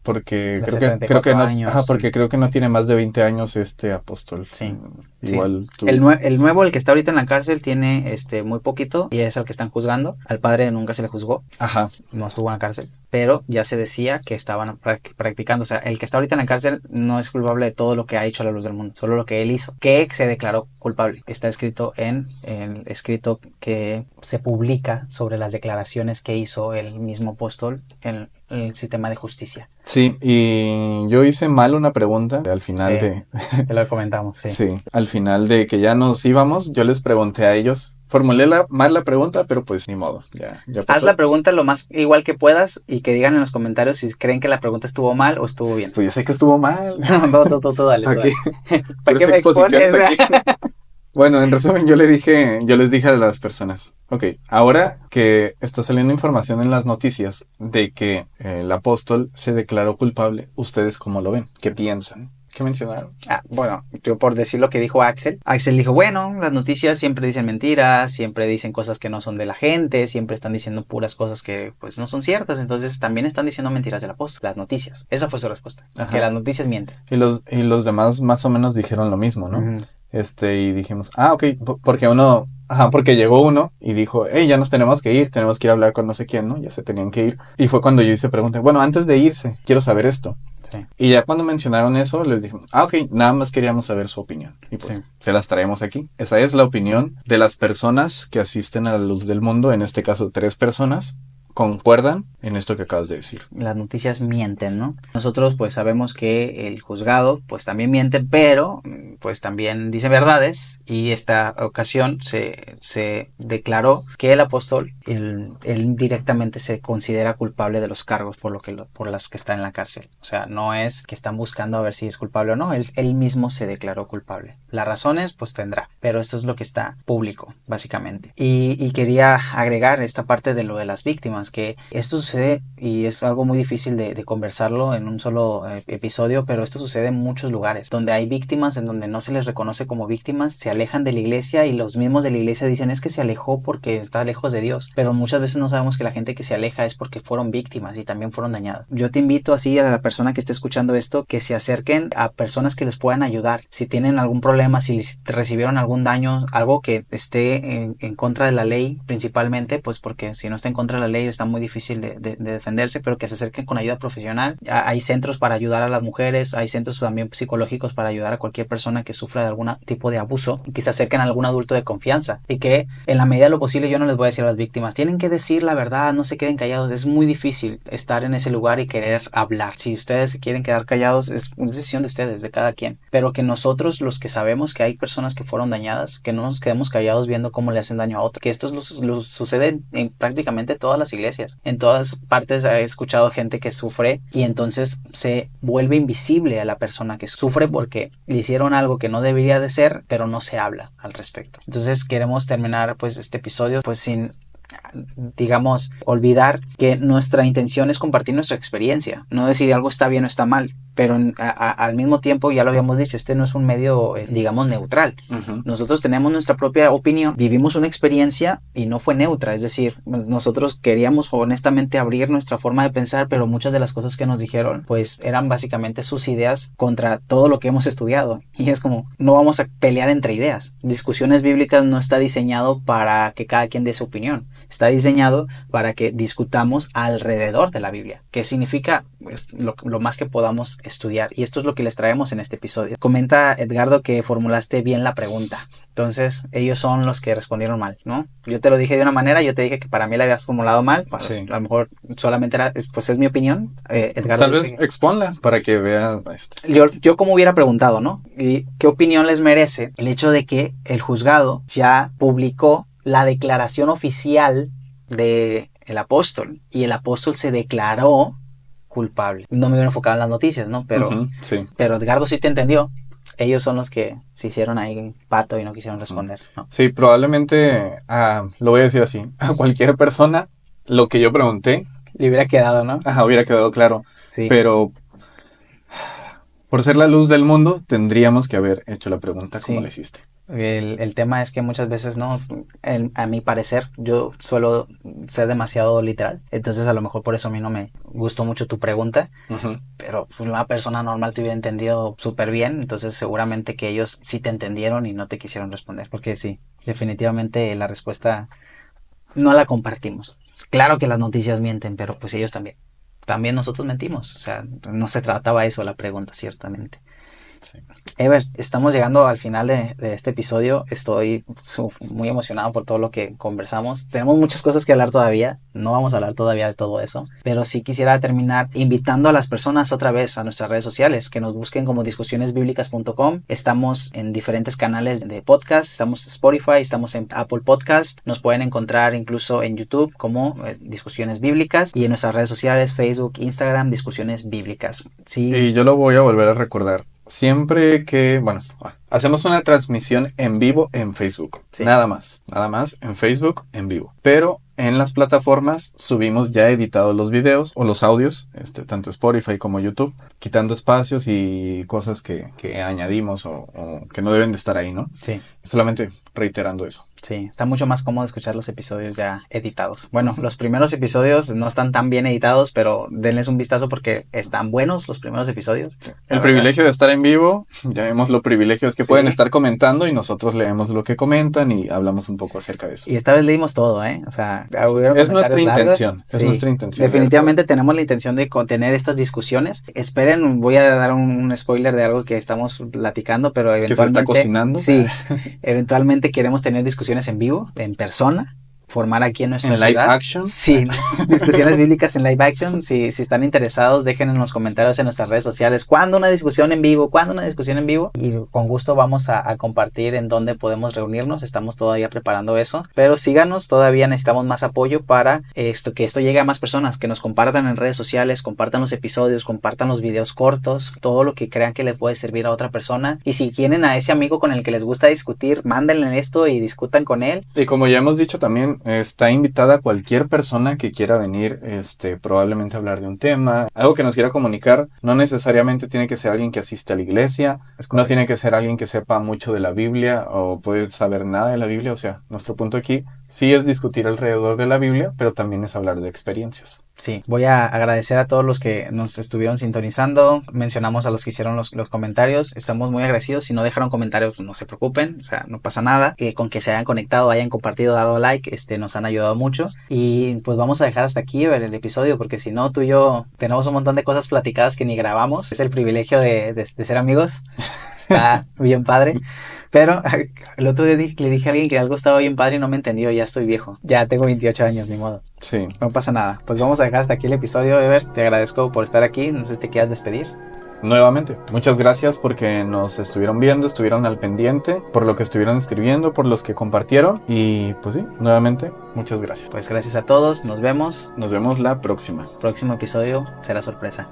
Porque creo que no, años, porque creo que no tiene más de 20 años este apóstol. Sí. Igual sí. tú. El nuevo, el que está ahorita en la cárcel, tiene muy poquito y es el que están juzgando. Al padre nunca se le juzgó. Ajá. No estuvo en la cárcel. Pero ya se decía que estaban practicando. O sea, el que está ahorita en la cárcel no es culpable de todo lo que ha hecho a la luz del mundo. Solo lo que él hizo. Que se declaró culpable. Está escrito en el escrito que se publica sobre las declaraciones que hizo el mismo apóstol en el sistema de justicia. Sí, y yo hice mal una pregunta al final te lo comentamos, sí. Sí, al final de que ya nos íbamos, yo les pregunté a ellos, formulé mal la pregunta, pero pues ni modo, ya pasó. Haz la pregunta lo más igual que puedas y que digan en los comentarios si creen que la pregunta estuvo mal o estuvo bien. Pues yo sé que estuvo mal. No, dale. ¿Para qué me expones? Bueno, en resumen, yo les dije a las personas, ok, ahora que está saliendo información en las noticias de que el apóstol se declaró culpable, ¿ustedes cómo lo ven? ¿Qué piensan? ¿Qué mencionaron? Bueno, yo por decir lo que dijo Axel dijo, bueno, las noticias siempre dicen mentiras, siempre dicen cosas que no son de la gente, siempre están diciendo puras cosas que pues no son ciertas, entonces también están diciendo mentiras del apóstol, las noticias. Esa fue su respuesta, Ajá. Que las noticias mienten. Y los demás más o menos dijeron lo mismo, ¿no? Y dijimos, ok, porque llegó uno y dijo, hey, ya nos tenemos que ir a hablar con no sé quién, ¿no? Ya se tenían que ir. Y fue cuando yo hice pregunta, bueno, antes de irse, quiero saber esto. Sí. Y ya cuando mencionaron eso, les dije, ok, nada más queríamos saber su opinión. Y pues, se las traemos aquí. Esa es la opinión de las personas que asisten a la luz del mundo, en este caso 3 personas. ¿Concuerdan en esto que acabas de decir? Las noticias mienten, ¿no? Nosotros pues sabemos que el juzgado pues también miente, pero pues también dice verdades, y esta ocasión se declaró que el apóstol él directamente se considera culpable de los cargos por las que está en la cárcel. O sea, no es que están buscando a ver si es culpable o no, él mismo se declaró culpable. Las razones pues tendrá, pero esto es lo que está público básicamente. Y quería agregar esta parte de lo de las víctimas, que esto sucede y es algo muy difícil de conversarlo en un solo episodio, pero esto sucede en muchos lugares donde hay víctimas en donde no se les reconoce como víctimas, se alejan de la iglesia y los mismos de la iglesia dicen es que se alejó porque está lejos de Dios, pero muchas veces no sabemos que la gente que se aleja es porque fueron víctimas y también fueron dañadas. Yo te invito así a la persona que esté escuchando esto que se acerquen a personas que les puedan ayudar si tienen algún problema, si recibieron algún daño, algo que esté en contra de la ley principalmente, pues porque si no está en contra de la ley ellos está muy difícil de defenderse, pero que se acerquen con ayuda profesional. Hay centros para ayudar a las mujeres, hay centros también psicológicos para ayudar a cualquier persona que sufra de algún tipo de abuso, y que se acerquen a algún adulto de confianza, y que en la medida de lo posible, yo no les voy a decir a las víctimas, tienen que decir la verdad, no se queden callados. Es muy difícil estar en ese lugar y querer hablar. Si ustedes se quieren quedar callados, es una decisión de ustedes, de cada quien, pero que nosotros, los que sabemos que hay personas que fueron dañadas, que no nos quedemos callados viendo cómo le hacen daño a otro, que esto sucede en prácticamente todas las iglesias. En todas partes he escuchado gente que sufre y entonces se vuelve invisible a la persona que sufre porque le hicieron algo que no debería de ser, pero no se habla al respecto. Entonces queremos terminar pues este episodio pues sin, digamos, olvidar que nuestra intención es compartir nuestra experiencia, no decir algo está bien o está mal, pero al mismo tiempo, ya lo habíamos dicho, este no es un medio, digamos, neutral. Uh-huh. Nosotros tenemos nuestra propia opinión, vivimos una experiencia y no fue neutra, es decir, nosotros queríamos honestamente abrir nuestra forma de pensar, pero muchas de las cosas que nos dijeron, pues eran básicamente sus ideas contra todo lo que hemos estudiado, y es como, no vamos a pelear entre ideas. Discusiones bíblicas no está diseñado para que cada quien dé su opinión, está diseñado para que discutamos alrededor de la Biblia, que significa pues, lo más que podamos estudiar, y esto es lo que les traemos en este episodio. Comenta Edgardo que formulaste bien la pregunta, entonces ellos son los que respondieron mal, ¿no? Yo te lo dije de una manera, yo te dije que para mí la habías formulado mal, sí. A lo mejor solamente era, pues es mi opinión. Edgardo tal vez exponla para que vean esto. Yo como hubiera preguntado, ¿no? ¿Y qué opinión les merece el hecho de que el juzgado ya publicó la declaración oficial de el apóstol, y el apóstol se declaró culpable? No me hubiera enfocado en las noticias, ¿no? Pero, sí. Pero Edgardo sí te entendió. Ellos son los que se hicieron ahí pato y no quisieron responder, ¿no? Sí, probablemente, lo voy a decir así, a cualquier persona lo que yo pregunté le hubiera quedado, ¿no? Hubiera quedado claro. Sí. Pero por ser la luz del mundo, tendríamos que haber hecho la pregunta como la hiciste. El tema es que muchas veces, ¿no? A mi parecer, yo suelo ser demasiado literal. Entonces, a lo mejor por eso a mí no me gustó mucho tu pregunta. Uh-huh. Pero pues, una persona normal te hubiera entendido súper bien. Entonces, seguramente que ellos sí te entendieron y no te quisieron responder. Porque sí, definitivamente la respuesta no la compartimos. Claro que las noticias mienten, pero pues ellos también. También nosotros mentimos. O sea, no se trataba eso la pregunta, ciertamente. Sí. Ever, estamos llegando al final de este episodio. Estoy muy emocionado por todo lo que conversamos. Tenemos muchas cosas que hablar todavía. No vamos a hablar todavía de todo eso, pero sí quisiera terminar invitando a las personas otra vez a nuestras redes sociales, que nos busquen como discusionesbiblicas.com. Estamos en diferentes canales de podcast. Estamos en Spotify, estamos en Apple Podcast. Nos pueden encontrar incluso en YouTube como Discusiones Bíblicas, y en nuestras redes sociales, Facebook, Instagram, Discusiones Bíblicas. Sí. Y yo lo voy a volver a recordar. Siempre que, hacemos una transmisión en vivo en Facebook. Sí. Nada más en Facebook en vivo. Pero en las plataformas subimos ya editados los videos o los audios, tanto Spotify como YouTube, quitando espacios y cosas que añadimos o que no deben de estar ahí, ¿no? Sí. Solamente reiterando eso. Sí, está mucho más cómodo escuchar los episodios ya editados. Bueno, los primeros episodios no están tan bien editados, pero denles un vistazo porque están buenos los primeros episodios. Sí. El privilegio de estar en vivo, ya vemos lo privilegios que pueden estar comentando y nosotros leemos lo que comentan y hablamos un poco acerca de eso. Y esta vez leímos todo, ¿eh? O sea, es nuestra intención. Es nuestra intención. Definitivamente tenemos la intención de contener estas discusiones. Esperen, voy a dar un spoiler de algo que estamos platicando, pero eventualmente... ¿Que se está cocinando? Sí, eventualmente queremos tener discusiones en vivo, en persona, formar aquí en nuestra ciudad. ¿En live action? Sí, discusiones bíblicas en live action. Si están interesados, dejen en los comentarios en nuestras redes sociales ¿cuándo una discusión en vivo? ¿Cuándo una discusión en vivo? Y con gusto vamos a compartir en dónde podemos reunirnos. Estamos todavía preparando eso, pero síganos, todavía necesitamos más apoyo para que esto llegue a más personas, que nos compartan en redes sociales, compartan los episodios, compartan los videos cortos, todo lo que crean que le puede servir a otra persona. Y si tienen a ese amigo con el que les gusta discutir, mándenle esto y discutan con él. Y como ya hemos dicho también, está invitada cualquier persona que quiera venir, probablemente hablar de un tema, algo que nos quiera comunicar. No necesariamente tiene que ser alguien que asiste a la iglesia, no tiene que ser alguien que sepa mucho de la Biblia o puede saber nada de la Biblia. O sea, nuestro punto aquí Sí es discutir alrededor de la Biblia, pero también es hablar de experiencias. Sí, voy a agradecer a todos los que nos estuvieron sintonizando. Mencionamos a los que hicieron los comentarios. Estamos muy agradecidos. Si no dejaron comentarios, no se preocupen. O sea, no pasa nada. Con que se hayan conectado, hayan compartido, dado like, nos han ayudado mucho. Y pues vamos a dejar hasta aquí el episodio, porque si no, tú y yo tenemos un montón de cosas platicadas que ni grabamos. Es el privilegio de ser amigos. Está bien padre. Pero el otro día le dije a alguien que algo estaba bien padre y no me entendió. Ya estoy viejo. Ya tengo 28 años, ni modo. Sí. No pasa nada. Pues vamos a dejar hasta aquí el episodio, Ever. Te agradezco por estar aquí. No sé si te quieras despedir. Nuevamente, muchas gracias porque nos estuvieron viendo, estuvieron al pendiente, por lo que estuvieron escribiendo, por los que compartieron. Y pues sí, nuevamente, muchas gracias. Pues gracias a todos. Nos vemos. Nos vemos la próxima. Próximo episodio será sorpresa.